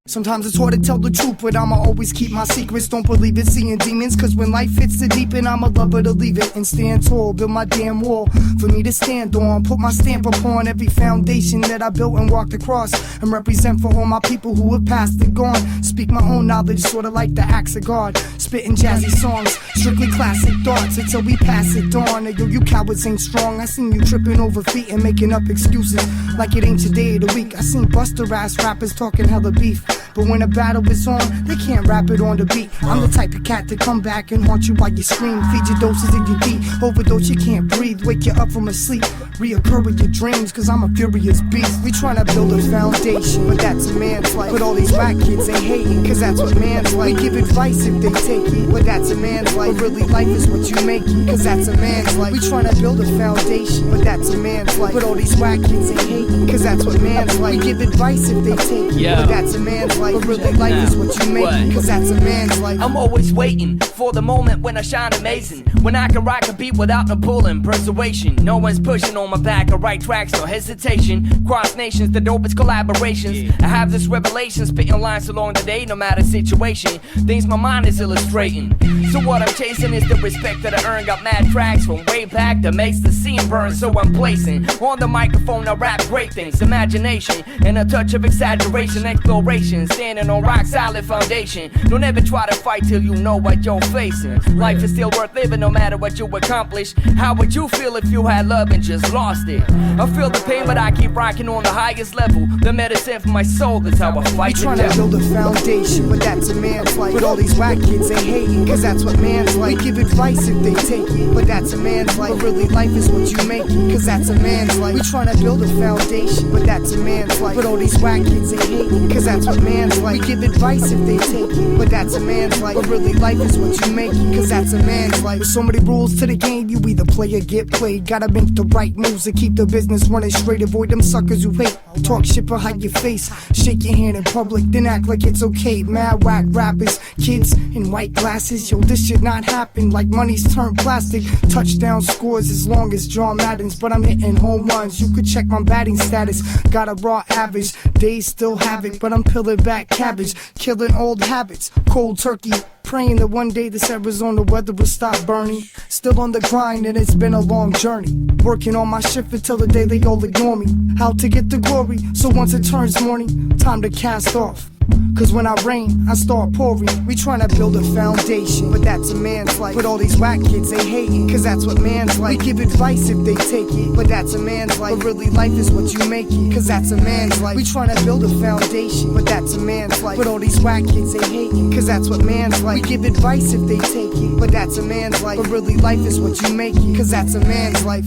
Speaker 5: Sometimes it's hard to tell the truth, but I'ma always keep my secrets. Don't believe it, seeing demons, cause when life hits the deep end, I'm a lover to leave it and stand tall. Build my damn wall for me to stand on. Put my stamp upon every foundation that I built and walked across, and represent for all my people who have passed and gone. Speak my own knowledge, sorta like the axe of God. Spitting jazzy songs, strictly classic thoughts until we pass it on. Yo, you cowards ain't strong. I seen you tripping over feet and making up excuses like it ain't your day of the week. I seen buster ass rappers talking hella beef. But when a battle is on, they can't rap it on the beat. I'm the type of cat to come back and haunt you while you scream. Feed your doses in your beat. Overdose, you can't breathe. Wake you up from a sleep. Reoccur with your dreams, cause I'm a furious beast. We tryna build a foundation, but that's a man's life. But all these whack kids, they hating, cause that's what man's like. We give advice if they take it, but that's a man's life. But really life is what you make it, cause that's a man's life. We tryna build a foundation, but that's a man's life. But all these whack kids, they hating, cause that's what man's like. We give advice if they take it, but that's a man's life. But really life is what you make it, cause that's a man's life.
Speaker 2: I'm always waiting for the moment when I shine amazing, when I can rock a beat without no pulling. Persuasion, no one's pushing on my back. I write tracks, no hesitation. Cross nations, the dopest collaborations. I have this revelation, spitting lines along the day, no matter situation. Things my mind is illustrating. So what I'm chasing is the respect that I earn. Got mad tracks from way back that makes the scene burn. So I'm placing on the microphone, I rap great things. Imagination and a touch of exaggeration. Exploration, standing on rock solid foundation. Don't ever try to fight till you know what you're facing. Life is still worth living no matter what you accomplish. How would you feel if you had love and just lost it? I feel the pain, but I keep rocking on the highest level. The medicine for my soul, that's how I fight the devil.
Speaker 5: We tryna build a foundation, but that's a man's life. But all these whack kids, they hating, cause that's what man's like. We give advice if they take it, but that's a man's life. But really life is what you make it, cause that's a man's life. We tryna build a foundation, but that's a man's life. But all these whack kids, they hating, cause that's what man's like. We give advice if they take it, but that's a man's life. But really life is what you make it, cause that's a man's life. With so many rules to the game, you either play or get played. Gotta make the right moves to keep the business running straight. Avoid them suckers who hate. Talk shit behind your face. Shake your hand in public, then act like it's okay. Mad whack rappers, kids in white glasses. Yo, this should not happen. Like money's turned plastic. Touchdown scores as long as John Madden's, but I'm hitting home runs. You could check my batting status. Got a raw average. Days still have it, but I'm peeling back cabbage. Killing old habits. Cold turkey. Praying that one day this Arizona weather will stop burning. Still on the grind and it's been a long journey. Working on my shift until the day they all ignore me. How to get the glory, so once it turns morning, time to cast off. Cause when I rain, I start pouring. We tryna build a foundation, but that's a man's life. But all these whack kids, they hating, cause that's what man's like. We give advice if they take it, but that's a man's life. But really life is what you make it, cause that's a man's life. We tryna build a foundation, but that's a man's life. But all these whack kids, they hating, cause that's what man's like. We give advice if they take it, but that's a man's life. But really life is what you make it, cause that's a man's life.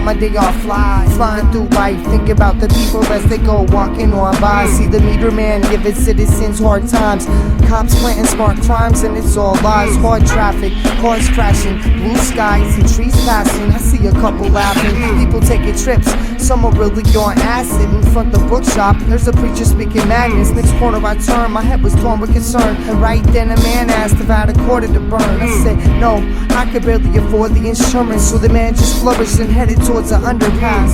Speaker 5: My day off flying through life, think about the people as they go walking on by. See the meter man giving citizens hard times, cops planting smart crimes and it's all lies. Hard traffic, cars crashing, blue skies and trees passing. I see a couple laughing, people taking trips, some are really on acid. In front of the bookshop, there's a preacher speaking madness. Next corner I turned, my head was torn with concern, and right then a man asked if I had a quarter to burn. I said no, I could barely afford the insurance, so the man just flourished and headed towards the underpass.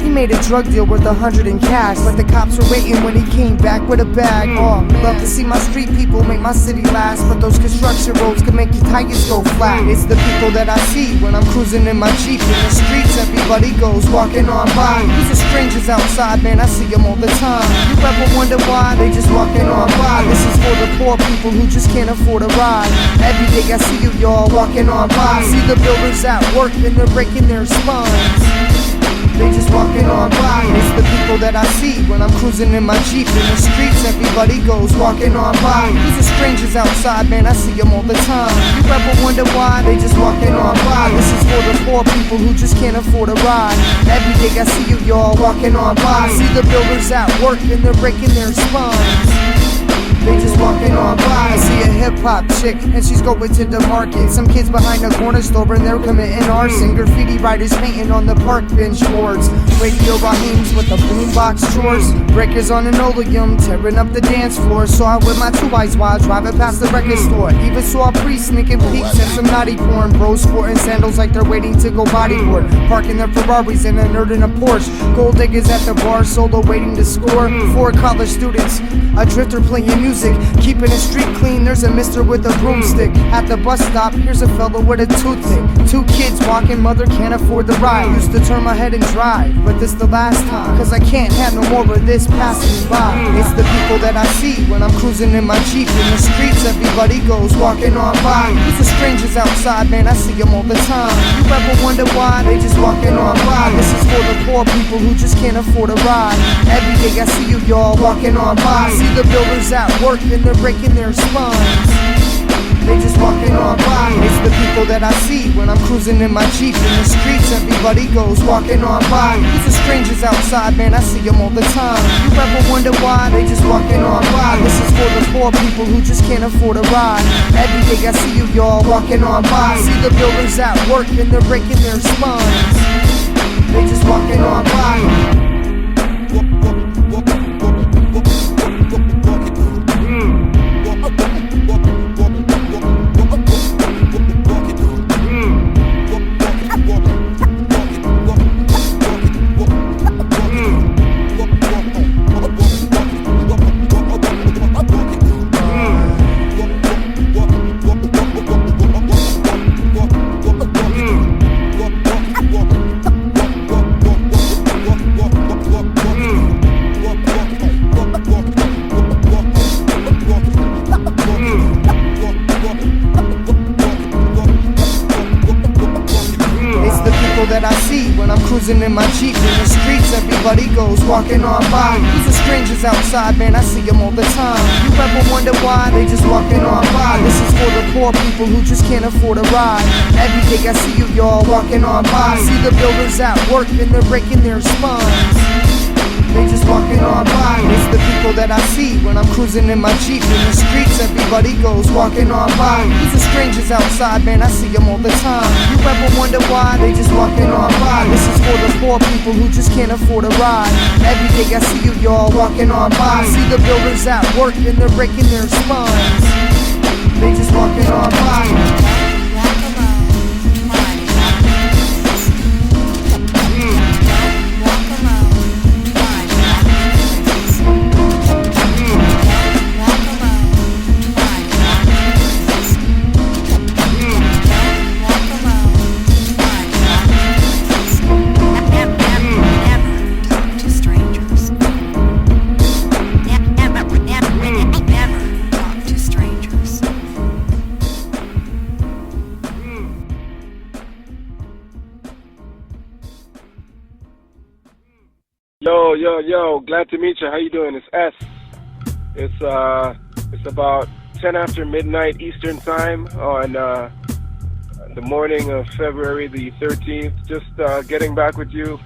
Speaker 5: He made a drug deal worth 100 in cash, but the cops were waiting when he came back with a bag. Oh man, love to see my street people make my city last, but those construction roads can make your tires go flat. It's the people that I see when I'm cruising in my Jeep. In the streets everybody goes walking on by. These are strangers outside, man, I see them all the time. You ever wonder why they just walking on by? This is for the poor people who just can't afford a ride. Every day I see you y'all walking on by. See the builders at work and they're breaking their spines. They just walking on by. It's the people that I see when I'm cruising in my Jeep. In the streets everybody goes walking on by. These are strangers outside, man, I see them all the time. You ever wonder why? They just walking on by. This is for the poor people who just can't afford a ride. Every day I see you y'all walking on by. See the builders at work and they're breaking their spines. they just walking on by. I see a hip-hop chick, and she's going to the market. Some kids behind the corner store, and they're committing arson. Graffiti writers painting on the park bench boards. Radio Raheems with the boombox drawers. Breakers on an oleum, tearing up the dance floor. So I with my 2 eyes wide, driving past the record store. Even saw a priest sneaking peeks and some naughty porn. Bros sporting sandals like they're waiting to go bodyboard. Parking their Ferraris and a nerd in a Porsche. Gold diggers at the bar, solo waiting to score. 4 college students, a drifter playing music, keeping the street clean. There's a mister with a broomstick. At the bus stop, here's a fella with a toothpick. 2 kids walking, mother can't afford the ride. Used to turn my head and drive, but this the last time, cause I can't have no more of this passing by. It's the people that I see when I'm cruising in my Jeep. In the streets, everybody goes walking on by. It's the strangers outside, man, I see them all the time. You ever wonder why they just walking on by? This is for the poor people who just can't afford a ride. Every day I see you, y'all, walking on by. See the builders at work and they're breaking their spines. They just walking on by. It's the people that I see when I'm cruising in my Jeep. In the streets, everybody goes walking on by. It's the strangers outside, man, I see them all the time. You ever wonder why? They just walking on by. This is for the poor people who just can't afford a ride. Every day I see you, y'all, walking on by. See the builders at work and they're breaking their spines. They just walking on by. That I see when I'm cruising in my Jeep. In the streets, everybody goes walking on by. These are strangers outside, man, I see them all the time. You ever wonder why? They just walking on by. This is for the poor people who just can't afford a ride. Every day I see you, y'all, walking on by. See the builders at work and they're breaking their spines. They just walking on by. It's the people that I see when I'm cruising in my Jeep. In the streets, everybody goes walking on by. These are strangers outside, man, I see them all the time. You ever wonder why? They just walking on by. This is for the poor people who just can't afford a ride. Every day I see you, y'all, walking on by. See the builders at work and they're breaking their spines. They just walking on by.
Speaker 4: Yo, glad to meet you. How you doing? It's S. It's about 10 after midnight Eastern time on the morning of February the 13th. Just getting back with you,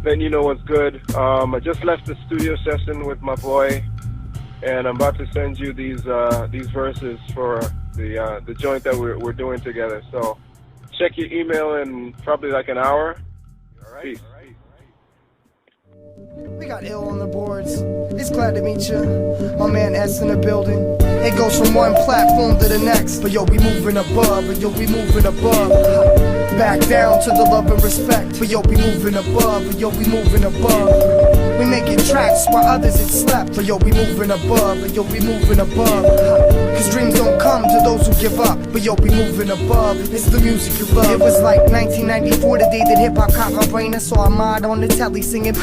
Speaker 4: letting you know what's good. I just left the studio session with my boy, and I'm about to send you these verses for the joint that we're doing together. So check your email in probably like an hour. All right. Peace.
Speaker 5: We got Ill on the boards. It's glad to meet you. My man S in the building. It goes from one platform to the next. But yo, we moving above. But yo, we moving above. Back down to the love and respect. But yo, we moving above. But yo, we moving above. We making tracks while others had slept. But yo, we moving above. But yo, we moving above. Cause dreams don't come to those who give up. But yo, we moving above. It's the music you love. It was like 1994, the day that hip-hop caught my brain. I saw a mod on the telly singing.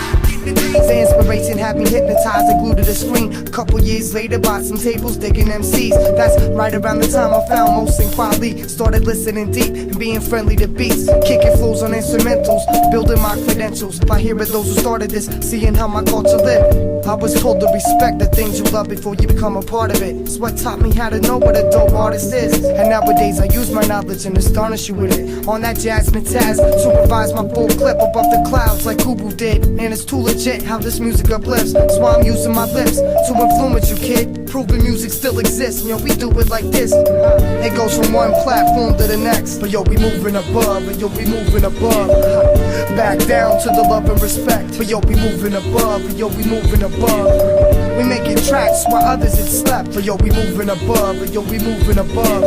Speaker 5: The inspiration had me hypnotized and glued to the screen. A couple years later, bought some tables, digging MCs. That's right around the time I found most in quality. Started listening deep and being friendly to beats. Kicking flows on instrumentals, building my credentials. By hearing those who started this, seeing how my culture lived. I was told to respect the things you love before you become a part of it. It's what taught me how to know what a dope artist is. And nowadays I use my knowledge and astonish you with it. On that Jasmine Taz, supervise my full clip above the clouds like Goobye did. And it's too legit how this music uplifts. That's why I'm using my lips to influence you, kid. Proving music still exists, yo, we do it like this. It goes from one platform to the next. But yo, we moving above, and yo, we moving above. Back down to the love and respect. But yo, we moving above, and yo, we moving above. We making tracks while others had slept. But yo, we moving above, and yo, we moving above.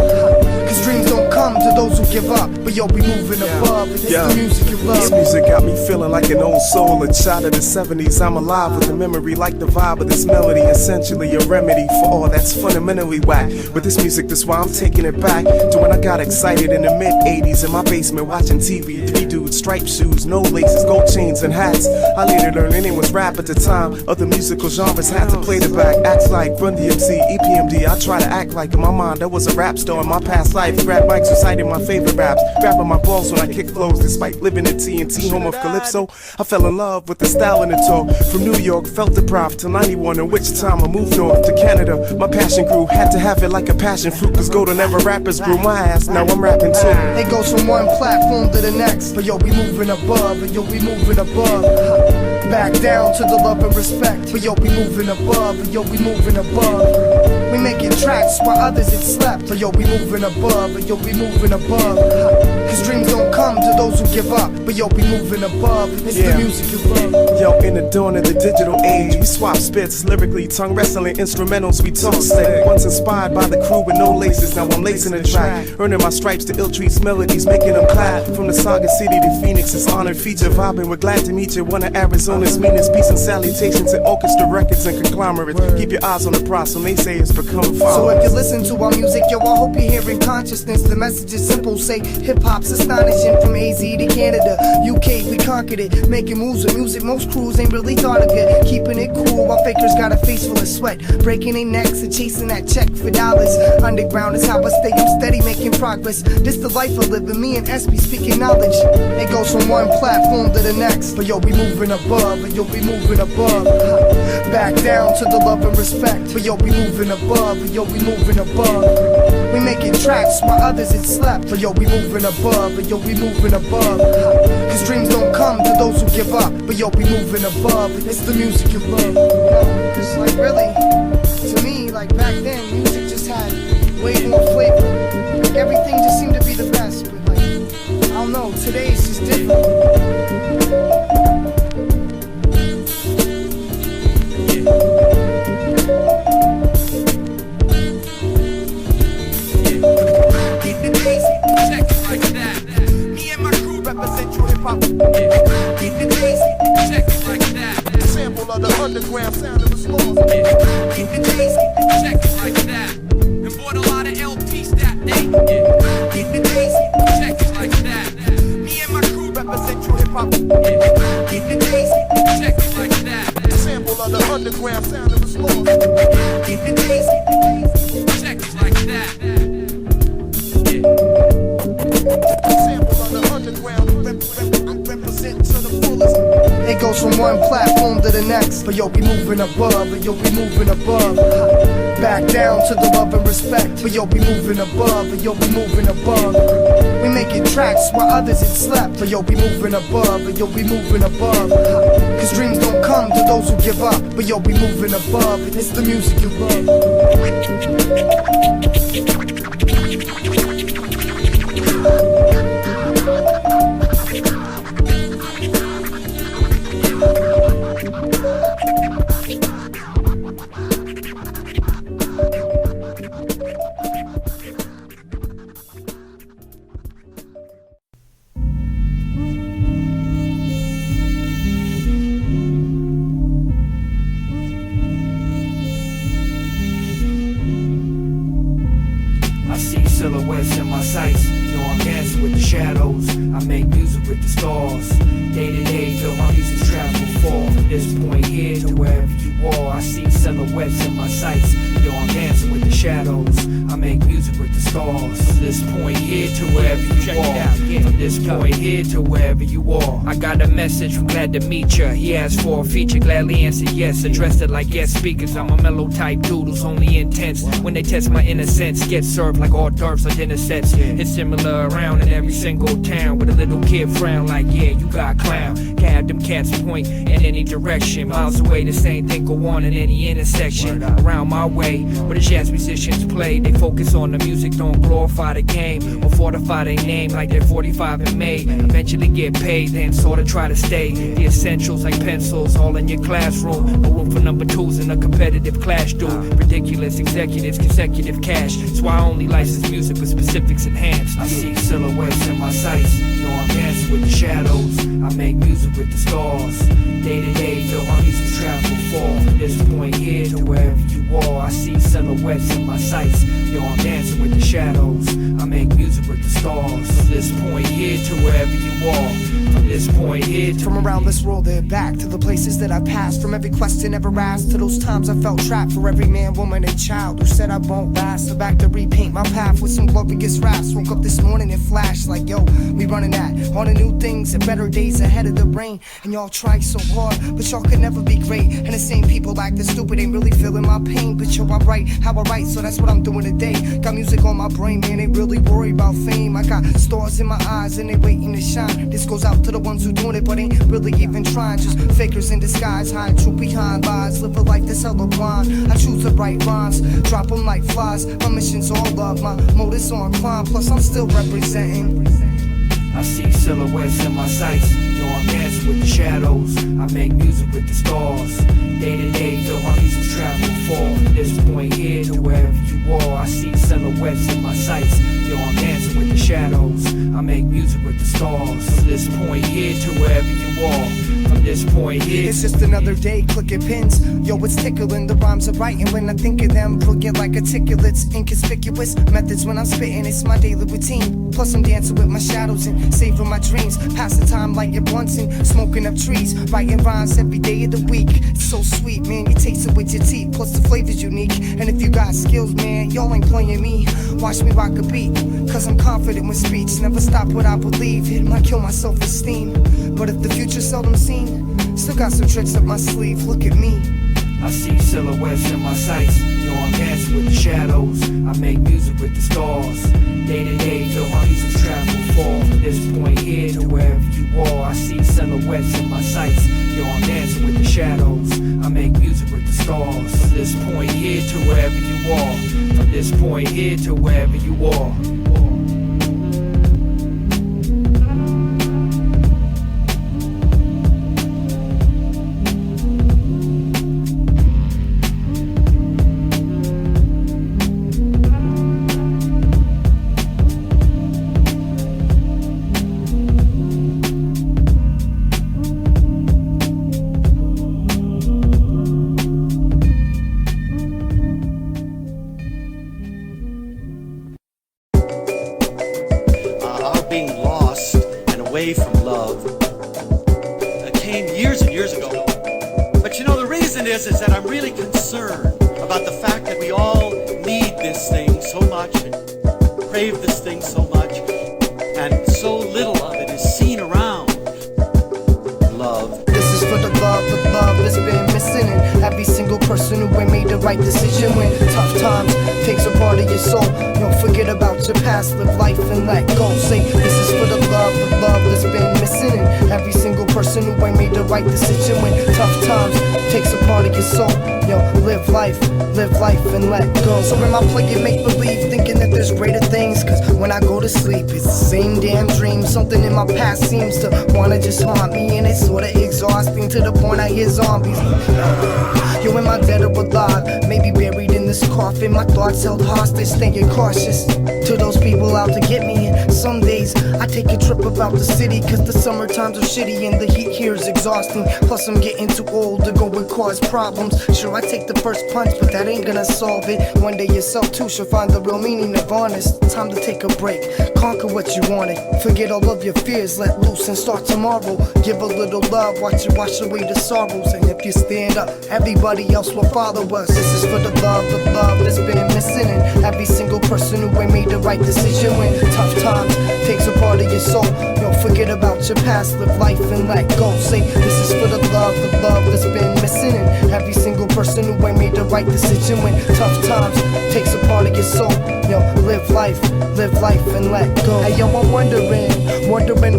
Speaker 5: Cause dreams don't come to those who give up. But yo, we moving above, and it's the music you love.
Speaker 7: This music got me feeling like an old soul, a child of the 70s. I'm alive with a memory like the vibe of this melody. Essentially a remedy for all that's fundamentally whack. With this music, that's why I'm taking it back to when I got excited in the mid-80s in my basement watching TV. 3 dudes, striped shoes, no laces, gold chains and hats. I later learned it was rap at the time. Other musical genres had to play the back. Acts like Run DMC, EPMD. I try to act like in my mind I was a rap star in my past life. Grab mics, reciting my favorite raps, grabbing my balls when I kick flows. Despite living in TNT, home of Calypso, I fell in love with the style and the talk. From New York, felt deprived till 91, in which time I moved north to Canada. My passion grew, had to have it like a passion fruit, cause golden never rappers grew my ass, now I'm rapping too.
Speaker 5: It goes from one platform to the next. But yo, we moving above, and yo, we moving above. Back down to the love and respect. But yo, we moving above, and yo, we moving above. We making tracks while others had slept. But yo, we moving above, and yo, we moving above. Cause dreams don't come to those who give up. But yo, we moving above, and it's the music you love.
Speaker 7: Yo, in the dawn of the digital age, we swap spits, lyrically, tongue wrestling, instrumentals, we talk slick. Once inspired by the crew with no laces, now I'm lacing the track, earning my stripes to Ill Treats melodies, making them clap. From the Saga City to Phoenix, it's honored feature, vibing. We're glad to meet you, one of Arizona's meanest. Peace and salutations to orchestra records and conglomerates. Keep your eyes on the prize, when they say it's become followers.
Speaker 5: So if you listen to our music, yo, I hope you're hearing consciousness. The message is simple, say hip-hop's astonishing. From AZ to Canada, UK, we conquered it. Making moves with music, most crews ain't really thought of it. Keeping it cool while fakers got a face full of sweat. Breaking their necks and chasing that check for dollars. Underground is how I stay, I'm steady making progress. This the life I live, and me and SB speaking knowledge. It goes from one platform to the next. But yo, we moving above, and yo, we moving above. Back down to the love and respect. But yo, we moving above, and yo, we moving above. We making tracks while others had slept. But yo, we moving above, and yo, we moving above. Cause dreams don't come to those who give up. But yo, we moving above, and it's the music you love. Cause like really, to me, like back then, music just had way more flavor. Like everything just seemed to be the best. But like, I don't know, today it's just different.
Speaker 14: Of the underground sound of the slaughter. Keep it easy, check it like that. And bought a lot of LPs that day. Keep it easy, check it like that. Me and my crew represent true hip hop. Keep it easy, check it like that. Sample of the underground sound of the slaughter. Keep it easy, check it like that. Sample of the underground represent to the fullest.
Speaker 5: It goes from one platform to the next. But yo, we moving above, and yo, we moving above. Back down to the love and respect. But yo, we moving above, and yo, we moving above. We making tracks while others had slept. But yo, we moving above, and yo, we moving above. Cause dreams don't come to those who give up. But yo, we moving above, and it's the music you love.
Speaker 2: silhouettes in my sights. You know I'm dancing with the shadows. I make music with the stars. Day to day till my music's travel far. From this point here to wherever wherever you are. I see silhouettes in my sights. Yo, I'm dancing with the shadows. I make music with the stars. From this point here to wherever you are. From this point here to wherever you are. I got a message from Glad2mecha. He asked for a feature, gladly answered yes. Addressed it like guest speakers. I'm a mellow type dude who's only intense when they test my innocence. Get served like hors d'oeuvres or dinner sets. It's similar around in every single town with a little kid frown like, yeah, you got clown. Can't have them cats point in any direction. Miles away, the same thing go on in any intersection. Around my way, where the jazz musicians play, they focus on the music, don't glorify the game or fortify their name like they're 45 in May. Eventually get paid, then sorta try to stay. The essentials like pencils all in your classroom. No room for number twos in a competitive clash, dude. Ridiculous executives, consecutive cash. That's why I only license music with specifics enhanced. I see silhouettes in my sights. You know I'm dancing with the shadows. I make music with the stars. Day to day, feel my music's travel far. From this point here to wherever you are. I see silhouettes in my sights. Yo, I'm dancing with the shadows. I make music with the stars. From this point here to wherever you are. From this point here to
Speaker 5: from around this world and back to the places that I passed. From every question ever asked to those times I felt trapped. For every man, woman, and child who said I won't last. So back to repaint my path with some glorious raps. Woke up this morning and flashed like, yo, we running at all the new things and better days ahead of the rain. And y'all try so hard, but y'all could never be great. And the same people acting stupid ain't really feeling my pain. But yo, I write how I write, so that's what I'm doing today. Got music on my brain, man, ain't really worried about fame. I got stars in my eyes and they waiting to shine. This goes out to the ones who doing it but ain't really even trying. Just fakers in disguise, hiding truth behind lies. Live a life that's hella blind. I choose to write rhymes, drop them like flies. My mission's all love, my motive's on climb. Plus I'm still representing.
Speaker 2: I see silhouettes in my sights. Yo, I'm dancing with the shadows. I make music with the stars. Day to day, feel my music's travel far. From this point here to wherever you are. I see silhouettes in my sights. Yo, I'm dancing with the shadows. I make music with the stars. From this point here to wherever you are. From this point here,
Speaker 5: it's just another day clicking pins. Yo, it's tickling, the rhymes are writing. When I think of them, brilliant like articulates. Inconspicuous methods when I'm spitting, it's my daily routine. Plus I'm dancing with my shadows and saving my dreams. Passing time like your blunts and smoking up trees. Writing rhymes every day of the week. It's so sweet, man, you taste it with your teeth. Plus the flavor's unique. And if you got skills, man, y'all ain't playing me. Watch me rock a beat, cause I'm confident with speech. Never stop what I believe, it might kill my self-esteem. But if the future's seldom seen, still got some tricks up my sleeve, look at me.
Speaker 2: I see silhouettes in my sights. Yo, I'm dancing with the shadows. I make music with the stars. Day to day, feel my music's travel far. From this point here to wherever you are. I see silhouettes in my sights. Yo, I'm dancing with the shadows. I make music with the stars. From this point here to wherever you are. From this point here to wherever you are.
Speaker 8: Is that I'm really concerned about the fact that we all need this thing so much and crave this thing so much, and so little of it is seen around. Love.
Speaker 5: This is for the love that's been missing in every single person who ain't made the right decision when tough times takes a part of your soul. Don't forget about your past, live life and let go. Say this is for the love that's been missing in every single person who ain't made the right decision when tough times takes a part of your soul. Yo, live life and let go. So am I playing make believe, thinking that there's greater things? Cause when I go to sleep, it's the same damn dream. Something in my past seems to wanna just haunt me, and it's sorta exhausting to the point I hear zombies. Yo, am I dead or alive? Maybe buried in this coffin. My thoughts held hostage, staying cautious to those people out to get me. And Some days I take a trip about the city, cause the summer times are shitty and the heat here is exhausting. Plus I'm getting too old to go and cause problems. Sure, I take the first punch, but that ain't gonna solve it. One day yourself too should find the real meaning of honest. Time to take a break, conquer what you wanted. Forget all of your fears, let loose and start tomorrow. Give a little love, watch it wash away the sorrows. And if you stand up, everybody else will follow us. This is for the love that's been missing. And every single person who ain't made the right decision when tough times takes a part of your soul. Don't forget about your past, live life and let go. Say this is for the love that's been missing. And every single person who ain't made the right decision when tough times takes a part of your soul. Yo, live life and let go. Hey yo, I'm wondering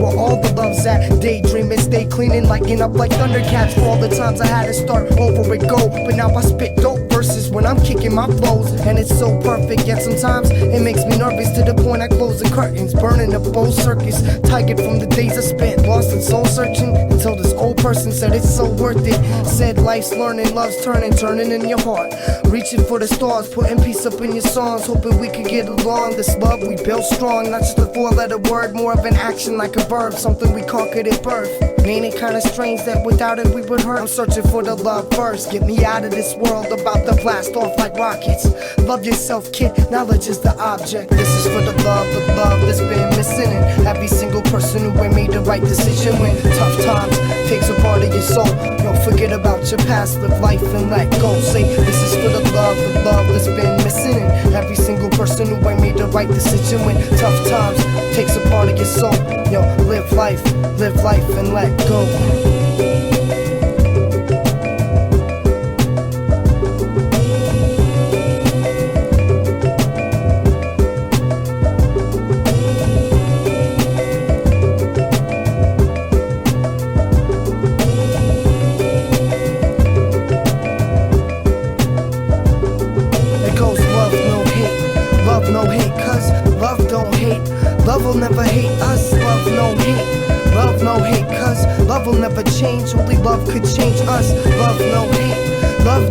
Speaker 5: where all the love's at. Daydreaming, stay cleaning, lighting up like Thundercats. For all the times I had to start over and go, but now I spit dope verses when I'm kicking my flows. And it's so perfect, yet sometimes it makes me nervous to the point I close the curtains. Burning up both circuits, tired from the days I spent lost and soul searching, until this old person said it's so worth it. Said life's learning, love's turning in your heart. Reaching for the stars, putting peace up in your songs, hoping we could get along. This love we built strong, not just a four-letter word, more of an action like a verb, something we conquered at birth. Ain't it kinda strange that without it we would hurt? I'm searching for the love first, get me out of this world, about to blast off like rockets. Love yourself, kid, knowledge is the object. This is for the love that's been missing. And every single person who ain't made the right decision when tough times takes a part of your soul. Don't forget about your past, live life and let go. Say this is for the love that's been missing. And every single person who ain't made the right decision when tough times takes a part of your soul. Yo, live life and let go. Love will never hate us, love no hate, cause love will never change, only love could change us. Love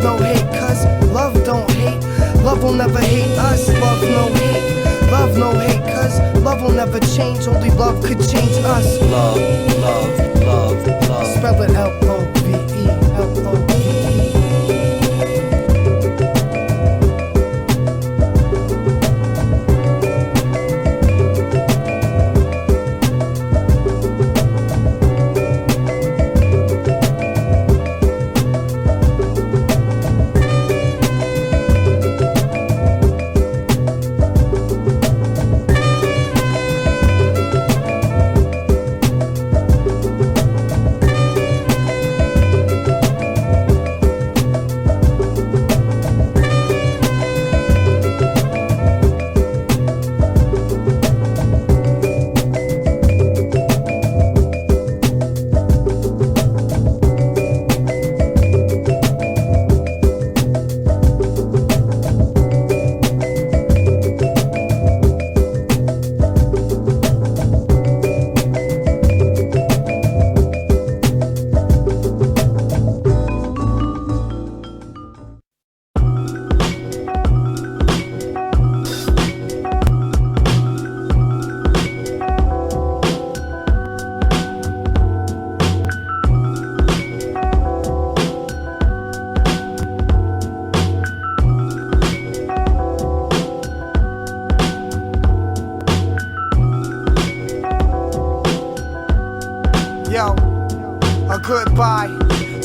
Speaker 5: no hate, cause love don't hate, love will never hate us. Love no hate, cause love will never change, only love could change us. Love. Spell it L-O-V-E, L-O-V-E.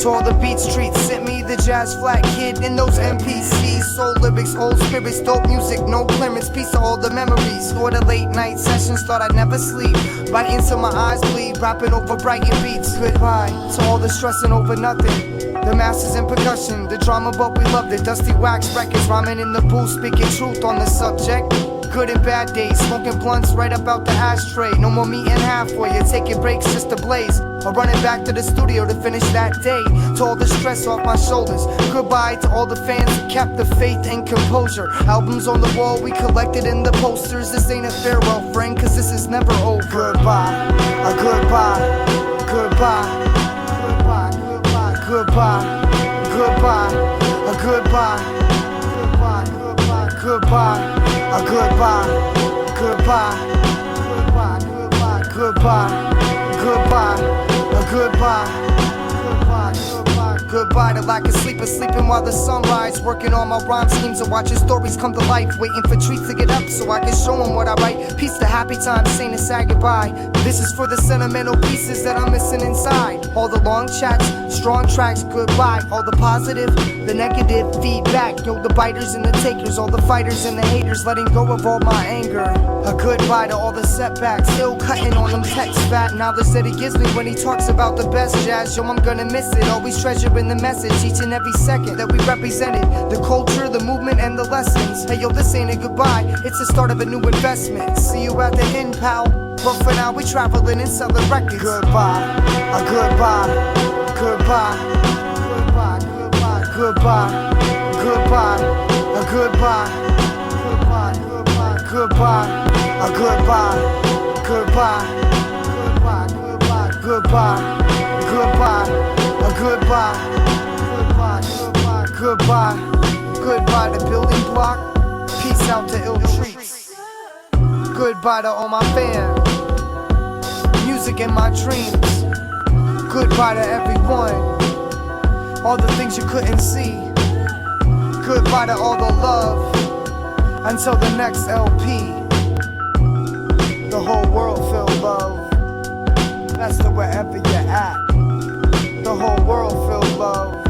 Speaker 5: To all the beat streets, sent me the jazz flat kid in those MPCs. Soul lyrics, old spirits, dope music, no clearance. Piece of all the memories. For the late night sessions, thought I'd never sleep. Right until my eyes bleed, rapping over Brighton beats. Goodbye to all the stressing over nothing. The masters in percussion, the drama, but we loved it. Dusty wax records, rhyming in the booth, speaking truth on the subject. Good and bad days, smoking blunts right up out the ashtray. No more meeting halfway, you're taking breaks just to blaze. Or running back to the studio to finish that day. To all the stress off my shoulders. Goodbye to all the fans who kept the faith and composure. Albums on the wall we collected in the posters. This ain't a farewell, friend, cause this is never over. Goodbye, a goodbye, goodbye, goodbye, goodbye, goodbye, goodbye, a goodbye, goodbye, goodbye, goodbye, a goodbye, goodbye, goodbye, Goodbye, goodbye, goodbye. Goodbye to lack of sleep or sleeping while the sunrise. Working on my rhyme schemes and watching stories come to life. Waiting for treats to get up so I can show them what I write. Peace to happy times, saying a sad goodbye. This is for the sentimental pieces that I'm missing inside. All the long chats, strong tracks, goodbye. All the positive, the negative feedback. Yo, the biters and the takers, all the fighters and the haters. Letting go of all my anger. A goodbye to all the setbacks. Still cutting on them texts fat. Now the that he gives me when he talks about the best jazz. Yo, I'm gonna miss it. Always treasuring the message each and every second that we represented. The culture, the movement, and the lessons. Hey yo, this ain't a goodbye, it's the start of a new investment. See you at the end, pal. But for now, we traveling and selling records. Goodbye, a goodbye, goodbye, goodbye, goodbye, goodbye, goodbye, a goodbye, goodbye, goodbye, goodbye, a goodbye, goodbye, goodbye, goodbye, goodbye, goodbye, a goodbye, goodbye, goodbye, goodbye, goodbye to building block. Peace out to Ill Treats. Goodbye to all my fans. Music in my dreams. Goodbye to everyone. All the things you couldn't see. Goodbye to all the love. Until the next LP. The whole world feel love. That's to wherever you're at. The whole world feel love.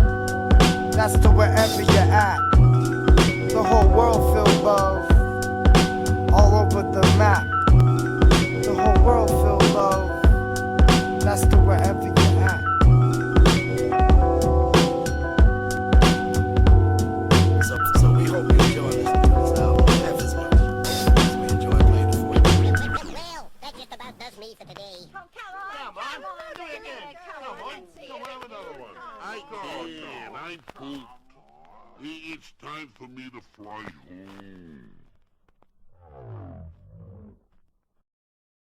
Speaker 5: That's to wherever you're at. The whole world feel love. All over the map. The whole world feel love. That's to wherever you're at.
Speaker 11: So we hope you enjoy listening to this album half as much as we enjoy playing it for you.
Speaker 9: Well, that just about does me for today.
Speaker 10: Come on, do it again. Come on, have another one.
Speaker 21: I pooped. It's time for me to fly home.